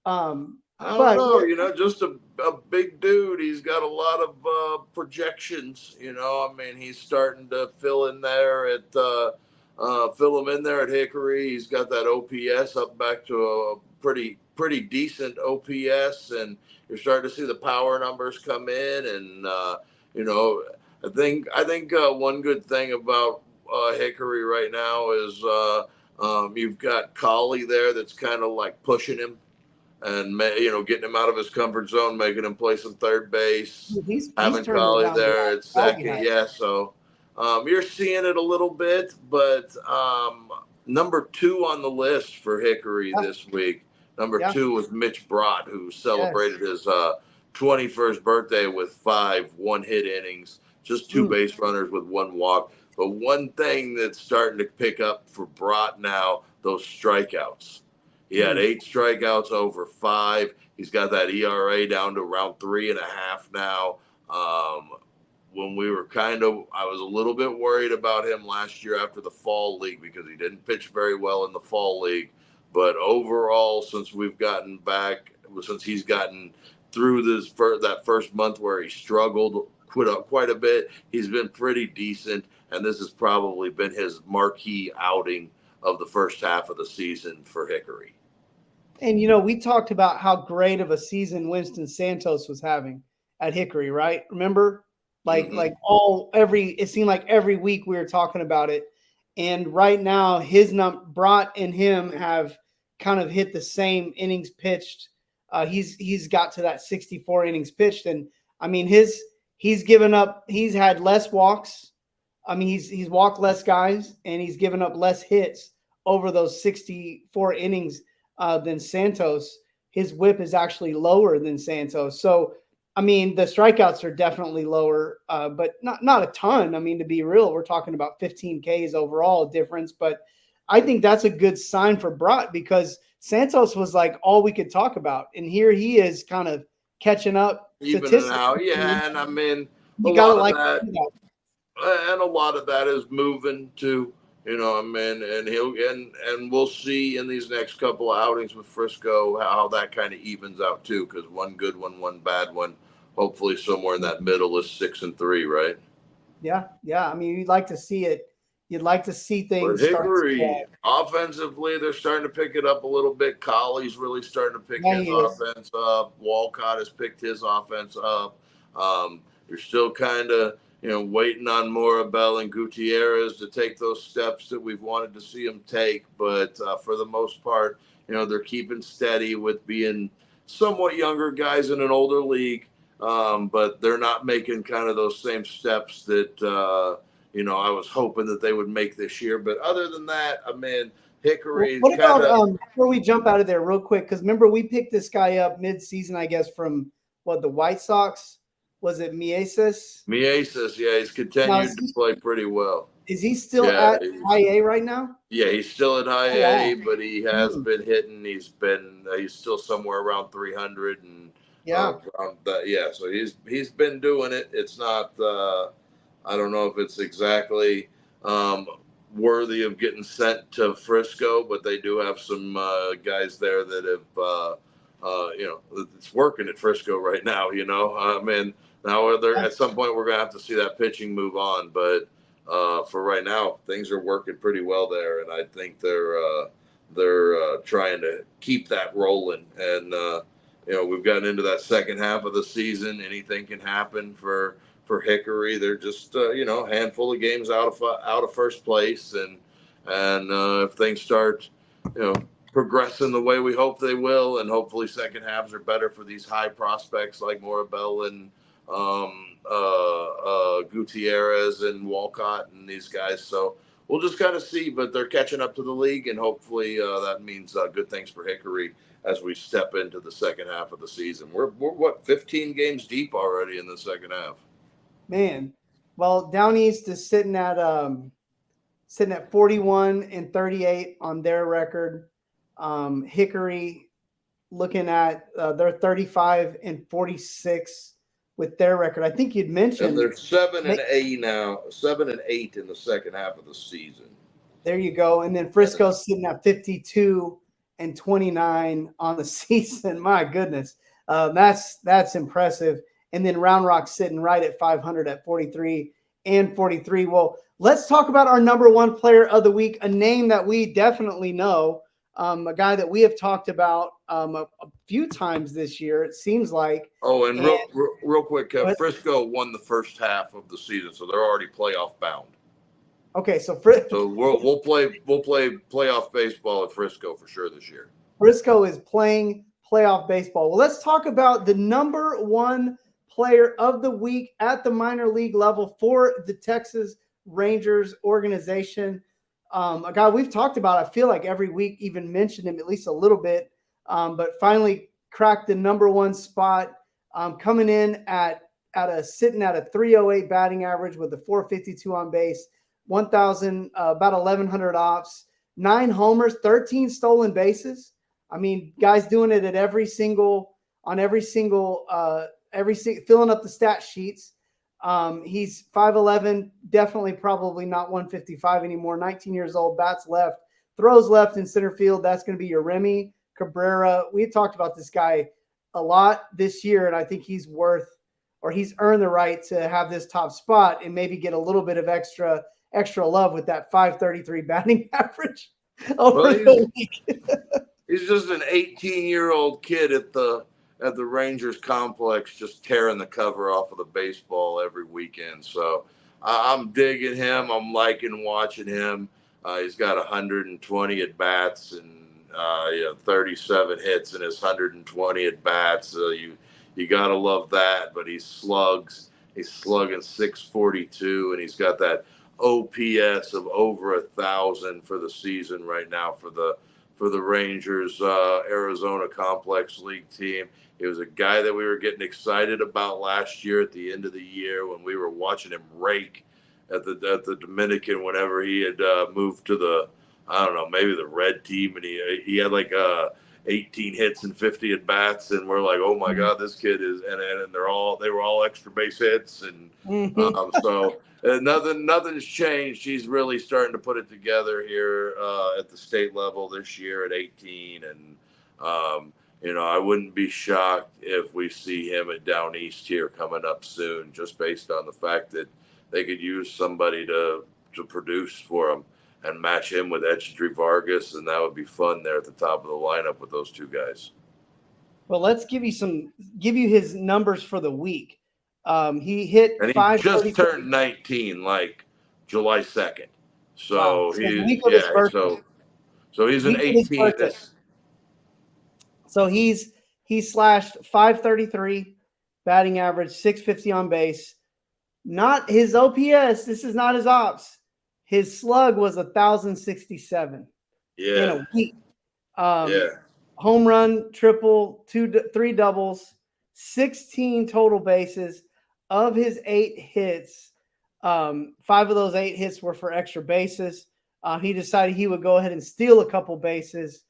I don't know, just a big dude. He's got a lot of projections. I mean, he's starting to fill him in there at Hickory. He's got that OPS up back to a pretty decent OPS, and you're starting to see the power numbers come in. And I think one good thing about Hickory right now is you've got Collie there that's kind of like pushing him and getting him out of his comfort zone, making him play some third base. He's having Collie there at second, so you're seeing it a little bit. But number 2 on the list for Hickory this week, number 2 was Mitch Brott, who celebrated his 21st birthday with 5 one-hit innings, just 2 base runners with 1 walk. But one thing that's starting to pick up for Brott now, those strikeouts. He had 8 strikeouts over 5. He's got that ERA down to around 3.5 now. When we were I was a little bit worried about him last year after the fall league because he didn't pitch very well in the fall league. But overall, since he's gotten through that first month where he struggled quite a bit, he's been pretty decent. And this has probably been his marquee outing of the first half of the season for Hickory. And, we talked about how great of a season Winston Santos was having at Hickory, right? Remember? It seemed like every week we were talking about it. And right now, Brott and him have kind of hit the same innings pitched. He's got to that 64 innings pitched. And, I mean, he's had less walks. I mean, he's walked less guys, and he's given up less hits over those 64 innings than Santos. His whip is actually lower than Santos. So, I mean, the strikeouts are definitely lower, but not a ton. I mean, to be real, we're talking about 15 Ks overall difference. But I think that's a good sign for Brott because Santos was like all we could talk about. And here he is kind of catching up. Even now, yeah. And I mean, you got to like that. And a lot of that is moving too. I mean, and we'll see in these next couple of outings with Frisco how that kind of evens out too, because one good one bad one, hopefully somewhere in that middle is 6-3, right? Yeah. I mean, you'd like to see it. You'd like to see things. But Hickory, offensively, they're starting to pick it up a little bit. Colley's really starting to pick his offense up. Walcott has picked his offense up. You're still kind of waiting on Morabel and Gutierrez to take those steps that we've wanted to see them take. But for the most part, they're keeping steady with being somewhat younger guys in an older league. But they're not making kind of those same steps that, I was hoping that they would make this year. But other than that, I mean, Hickory. What about before we jump out of there real quick? Because remember, we picked this guy up mid-season, I guess, from the White Sox. Was it Mieses? Mieses, yeah, he's continued to play pretty well. Is he still Yeah, at high A right now? yeah, he's still at high Oh, wow. A, but he has Hmm. been hitting. He's still somewhere around 300 and Yeah. around that. Yeah, so he's been doing it. It's not. I don't know if it's exactly um, worthy of getting sent to Frisco, but they do have some guys there that have. It's working at Frisco right now. I mean, now at some point we're gonna have to see that pitching move on, but. For right now, things are working pretty well there, and I think they're trying to keep that rolling. And we've gotten into that second half of the season. Anything can happen for Hickory. They're just a handful of games out of first place, and if things start progressing the way we hope they will, and hopefully second halves are better for these high prospects like Morabel and Gutierrez and Walcott and these guys. So we'll just kind of see, but they're catching up to the league, and hopefully that means good things for Hickory as we step into the second half of the season. We're what, 15 games deep already in the second half. Man, well, Down East is sitting at 41-38 on their record. Hickory looking at they're 35-46 with their record. I think you'd And mentioned they're 7-8 now, 7-8 in the second half of the season. there you go. And then Frisco's sitting at 52-29 on the season. My goodness, that's impressive. And then Round Rock's sitting right at 500 at 43-43. Well, let's talk about our number one player of the week, a name that we definitely know, a guy that we have talked about a few times this year, it seems like. Oh, and real quick, Frisco won the first half of the season, so they're already playoff bound. Okay, so we'll play playoff baseball at Frisco for sure this year. Frisco is playing playoff baseball. Well, let's talk about the number one player of the week at the minor league level for the Texas Rangers organization. A guy we've talked about, I feel like every week, even mentioned him at least a little bit, but finally cracked the number one spot, coming in sitting at a 308 batting average with a 452 on base, about 1,100 ops, 9 homers, 13 stolen bases. I mean, guys doing it at every single filling up the stat sheets. He's 5'11", definitely probably not 155 anymore. 19 years old, bats left, throws left in center field. That's going to be your Remy Cabrera. We talked about this guy a lot this year, and I think he's earned the right to have this top spot and maybe get a little bit of extra love with that 533 batting average over the week. He's just an 18-year-old kid at the Rangers complex, just tearing the cover off of the baseball every weekend. So I'm digging him. I'm liking watching him. He's got 120 at bats and 37 hits in his 120 at bats. So you gotta love that. But he's slugging 642, and he's got that OPS of over 1,000 for the season right now for the Rangers Arizona Complex League team. He was a guy that we were getting excited about last year at the end of the year when we were watching him rake at the Dominican whenever he had moved to maybe the red team, and he had like 18 hits and 50 at bats, and we're like, oh my God, this kid is, and they were all extra base hits, and so nothing's changed. He's really starting to put it together here at the state level this year at 18, and I wouldn't be shocked if we see him at Down East here coming up soon, just based on the fact that they could use somebody to produce for him and match him with Etchedry Vargas, and that would be fun there at the top of the lineup with those two guys. Well, let's give you his numbers for the week. He hit, and he just turned 19 like July 2nd. So wow. So he's an 18. So he slashed 533 batting average, 650 on base. Not his OPS. This is not his ops. His slug was 1,067 in a week. Home run, triple, 3 doubles, 16 total bases. Of his 8 hits, 5 of those 8 hits were for extra bases. He decided he would go ahead and steal a couple bases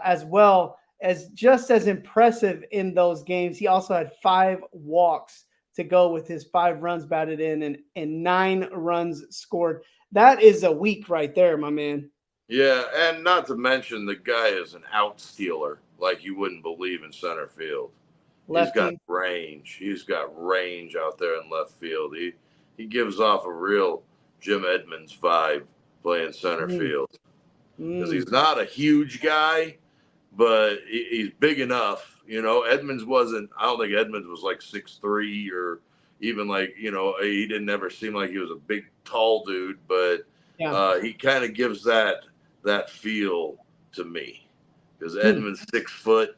as well. As just as impressive in those games, he also had 5 walks to go with his 5 runs batted in and 9 runs scored. That is a week right there, my man. Yeah, and not to mention the guy is an out stealer like you wouldn't believe in center field. He's got Lefty. range. He's got range out there in left field. He gives off a real Jim Edmonds vibe playing center field because he's not a huge guy, but he's big enough. Edmonds wasn't. I don't think Edmonds was like 6'3" or even like he didn't ever seem like he was a big tall dude, but Yeah. he kind of gives that feel to me because Edmonds 6 foot.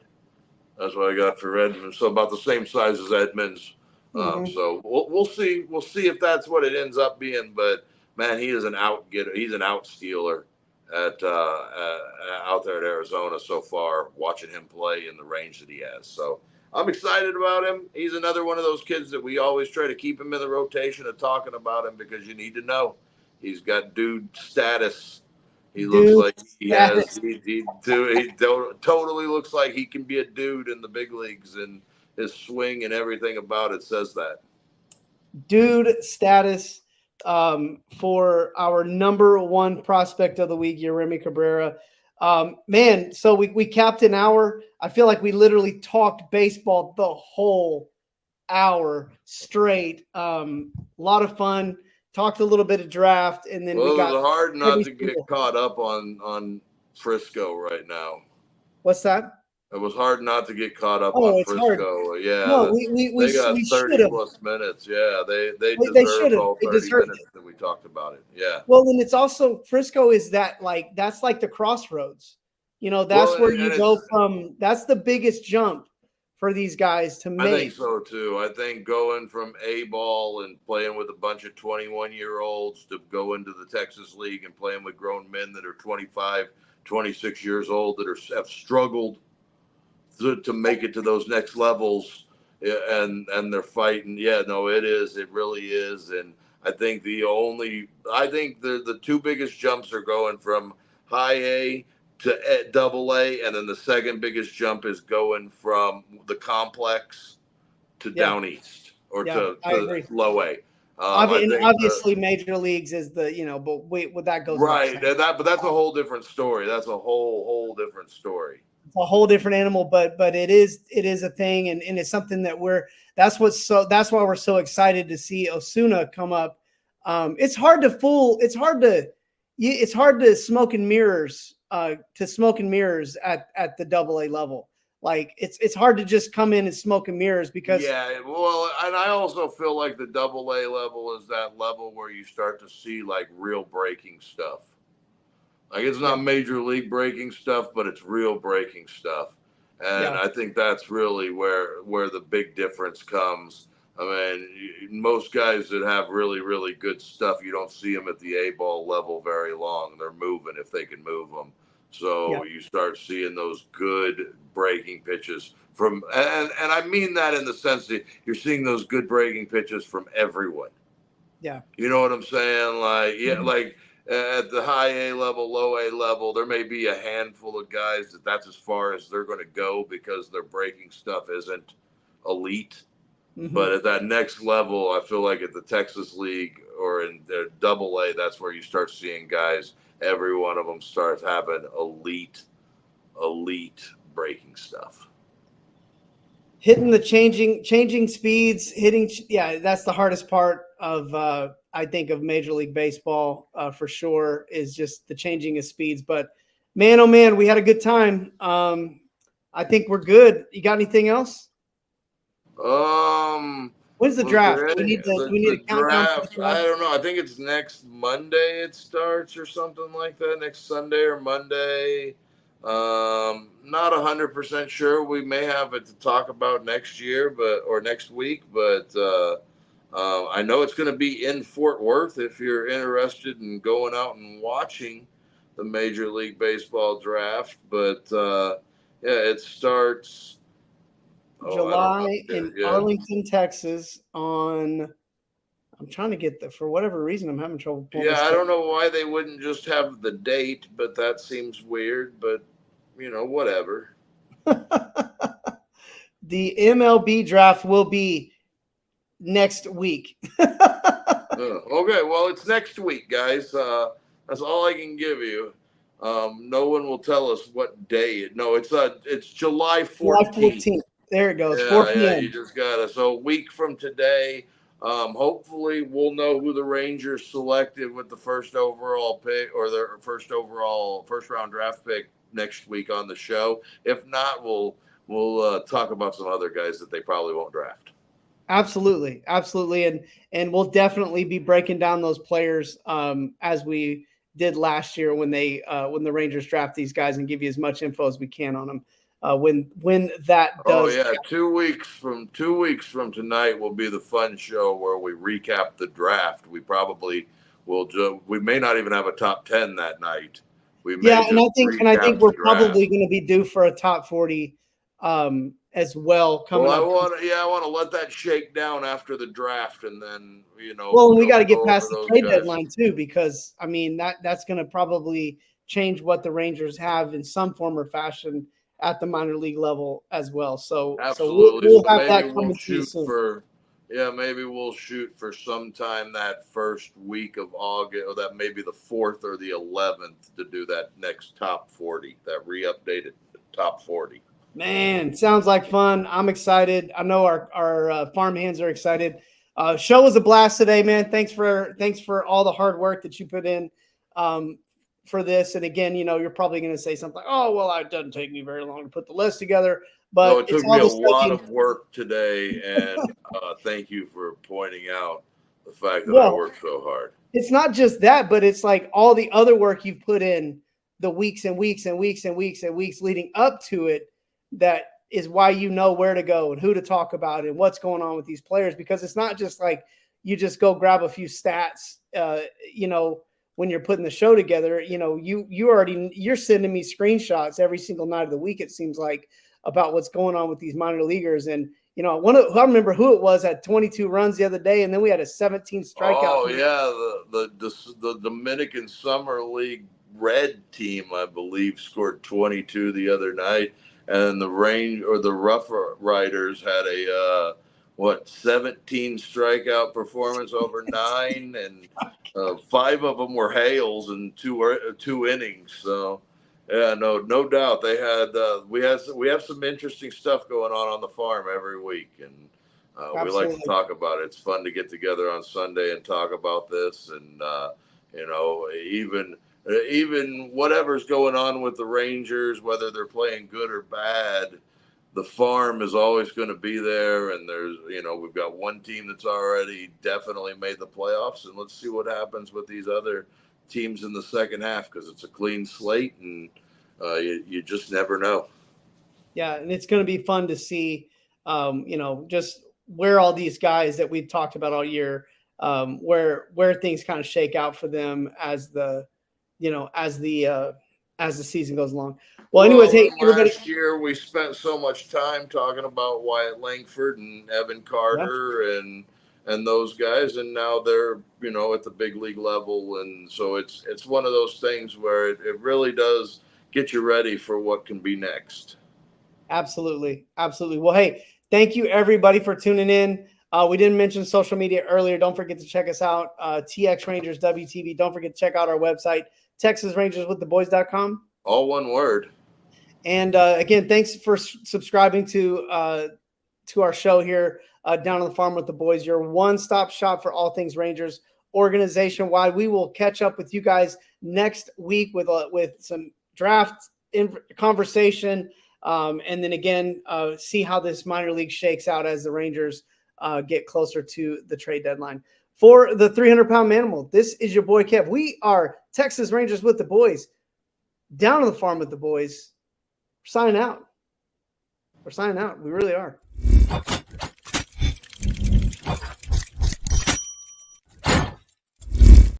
That's what I got for Edmonds. So about the same size as Edmonds. So we'll see. We'll see if that's what it ends up being. But man, he is an out getter. He's an out stealer out there at Arizona so far. Watching him play in the range that he has, so I'm excited about him. He's another one of those kids that we always try to keep him in the rotation of talking about him because you need to know he's got dude status. He looks like he has. He totally looks like he can be a dude in the big leagues, and his swing and everything about it says that. Dude status for our number 1 prospect of the week, Yeremy Cabrera. Man, so we capped an hour. I feel like we literally talked baseball the whole hour straight. A lot of fun. Talked a little bit of draft, and then we got. It was hard not to get caught up on Frisco right now. What's that? It was hard not to get caught up on Frisco. Hard. Yeah, no, they got 30 plus minutes. Yeah, they deserve all 30 minutes that we talked about it. Yeah. Well, and it's also Frisco is that's like the crossroads. That's where you go from. That's the biggest jump for these guys to make. I think so too. I think going from A ball and playing with a bunch of 21-year-olds to go into the Texas League and playing with grown men that are 25, 26 years old that have struggled to make it to those next levels, and they're fighting. Yeah, no, it really is. And I think the 2 biggest jumps are going from high A to double A, and then the second biggest jump is going from the complex to down east or to low A. Obviously, major leagues is but that goes right. But that's a whole different story. That's a whole different story. It's a whole different animal, but it is a thing, and it's something that that's why we're so excited to see Osuna come up. It's hard to smoke and mirrors at the double A level. Like it's hard to just come in and smoke and mirrors because and I also feel like the double A level is that level where you start to see like real breaking stuff. Like it's not major league breaking stuff, but it's real breaking stuff. And I think that's really where the big difference comes. I mean, most guys that have really, really good stuff, you don't see them at the A-ball level very long. They're moving if they can move them. So you start seeing those good breaking pitches from, and I mean that in the sense that you're seeing those good breaking pitches from everyone. Yeah. You know what I'm saying? Like, like at the high A level, low A level, there may be a handful of guys that's as far as they're going to go because their breaking stuff isn't elite. But at that next level, I feel like at the Texas League or in their double A, that's where you start seeing guys. Every one of them starts having elite breaking stuff. Hitting the changing speeds, that's the hardest part of I think of Major League Baseball for sure is just the changing of speeds. But man, oh man, we had a good time. I think we're good. You got anything else? When's the draft? We need a countdown. I don't know. I think it's next Monday it starts or something like that. Next Sunday or Monday. Not 100% sure. We may have it to talk about next year, or next week. But I know it's going to be in Fort Worth if you're interested in going out and watching the Major League Baseball draft. But it starts July in Arlington, Texas on I'm trying to get for whatever reason, I'm having trouble pulling Yeah, this I thing. don't know why they wouldn't just have the date, but that seems weird. But whatever. The MLB draft will be next week. Okay, well, it's next week, guys. That's all I can give you. No one will tell us what day. No, it's July July 14th. 14th. There it goes. 4 Yeah, p.m. you just gotta. So a week from today, hopefully we'll know who the Rangers selected with the first overall pick or their first round draft pick next week on the show. If not, we'll talk about some other guys that they probably won't draft. Absolutely, and we'll definitely be breaking down those players as we did last year when the Rangers draft these guys and give you as much info as we can on them. When that Oh does, yeah, 2 weeks from tonight will be the fun show where we recap the draft. We probably will. We may not even have a top 10 that night. We may yeah, and just I think recap we're the draft. probably going to be due for a top 40 as well coming Well, up. I want to let that shake down after the draft, and then Well, and we got to get go past over the those trade guys. deadline too, because I mean that's going to probably change what the Rangers have in some form or fashion at the minor league level as well. So Absolutely. we'll So have maybe that we'll coming to you shoot soon. maybe we'll shoot for sometime that first week of August, or that maybe the 4th or the 11th to do that next top 40, that re-updated top 40. Man, sounds like fun. I'm excited. I know our farm hands are excited. Show was a blast today, man. Thanks for all the hard work that you put in for this. And again, you're probably going to say something like, "Oh, well, it doesn't take me very long to put the list together." No, But it it's took me all a the lot studying. of work today, and thank you for pointing out the fact that I Well, worked so hard. it's not just that, but it's like all the other work you've put in the weeks and weeks and weeks and weeks and weeks leading up to it. That is why you know where to go and who to talk about and what's going on with these players, because it's not just like you just go grab a few stats, when you're putting the show together. You're sending me screenshots every single night of the week, it seems like, about what's going on with these minor leaguers. And I remember who it was had 22 runs the other day, and then we had a 17 strikeout. Oh yeah, the Dominican Summer League Red team, I believe, scored 22 the other night, and the Rough Riders had a 17 strikeout performance over 9, and 5 of them were hails in two innings. So yeah, no doubt they had we have some interesting stuff going on the farm every week, and we like to Absolutely. talk about it. It's fun to get together on Sunday and talk about this, and even whatever's going on with the Rangers, whether they're playing good or bad, the farm is always going to be there. And we've got one team that's already definitely made the playoffs, and let's see what happens with these other teams in the second half, because it's a clean slate, and you just never know. Yeah, and it's going to be fun to see, just where all these guys that we've talked about all year, where things kind of shake out for them as the season goes along. Well, anyways, hey, everybody. Last year we spent so much time talking about Wyatt Langford and Evan Carter and those guys, and now they're at the big league level, and so it's one of those things where it really does get you ready for what can be next. Absolutely. Well, hey, thank you everybody for tuning in. We didn't mention social media earlier. Don't forget to check us out. TX Rangers WTV. Don't forget to check out our website, TexasRangersWithTheBoys.com. All one word. And again, thanks for subscribing to our show here, Down on the Farm with the Boys, your one-stop shop for all things Rangers organization-wide. We will catch up with you guys next week with some draft conversation, and then again, see how this minor league shakes out as the Rangers get closer to the trade deadline. For the 300-pound manimal, this is your boy Kev. We are Texas Rangers with the Boys, Down on the Farm with the Boys. We're signing out. We really are.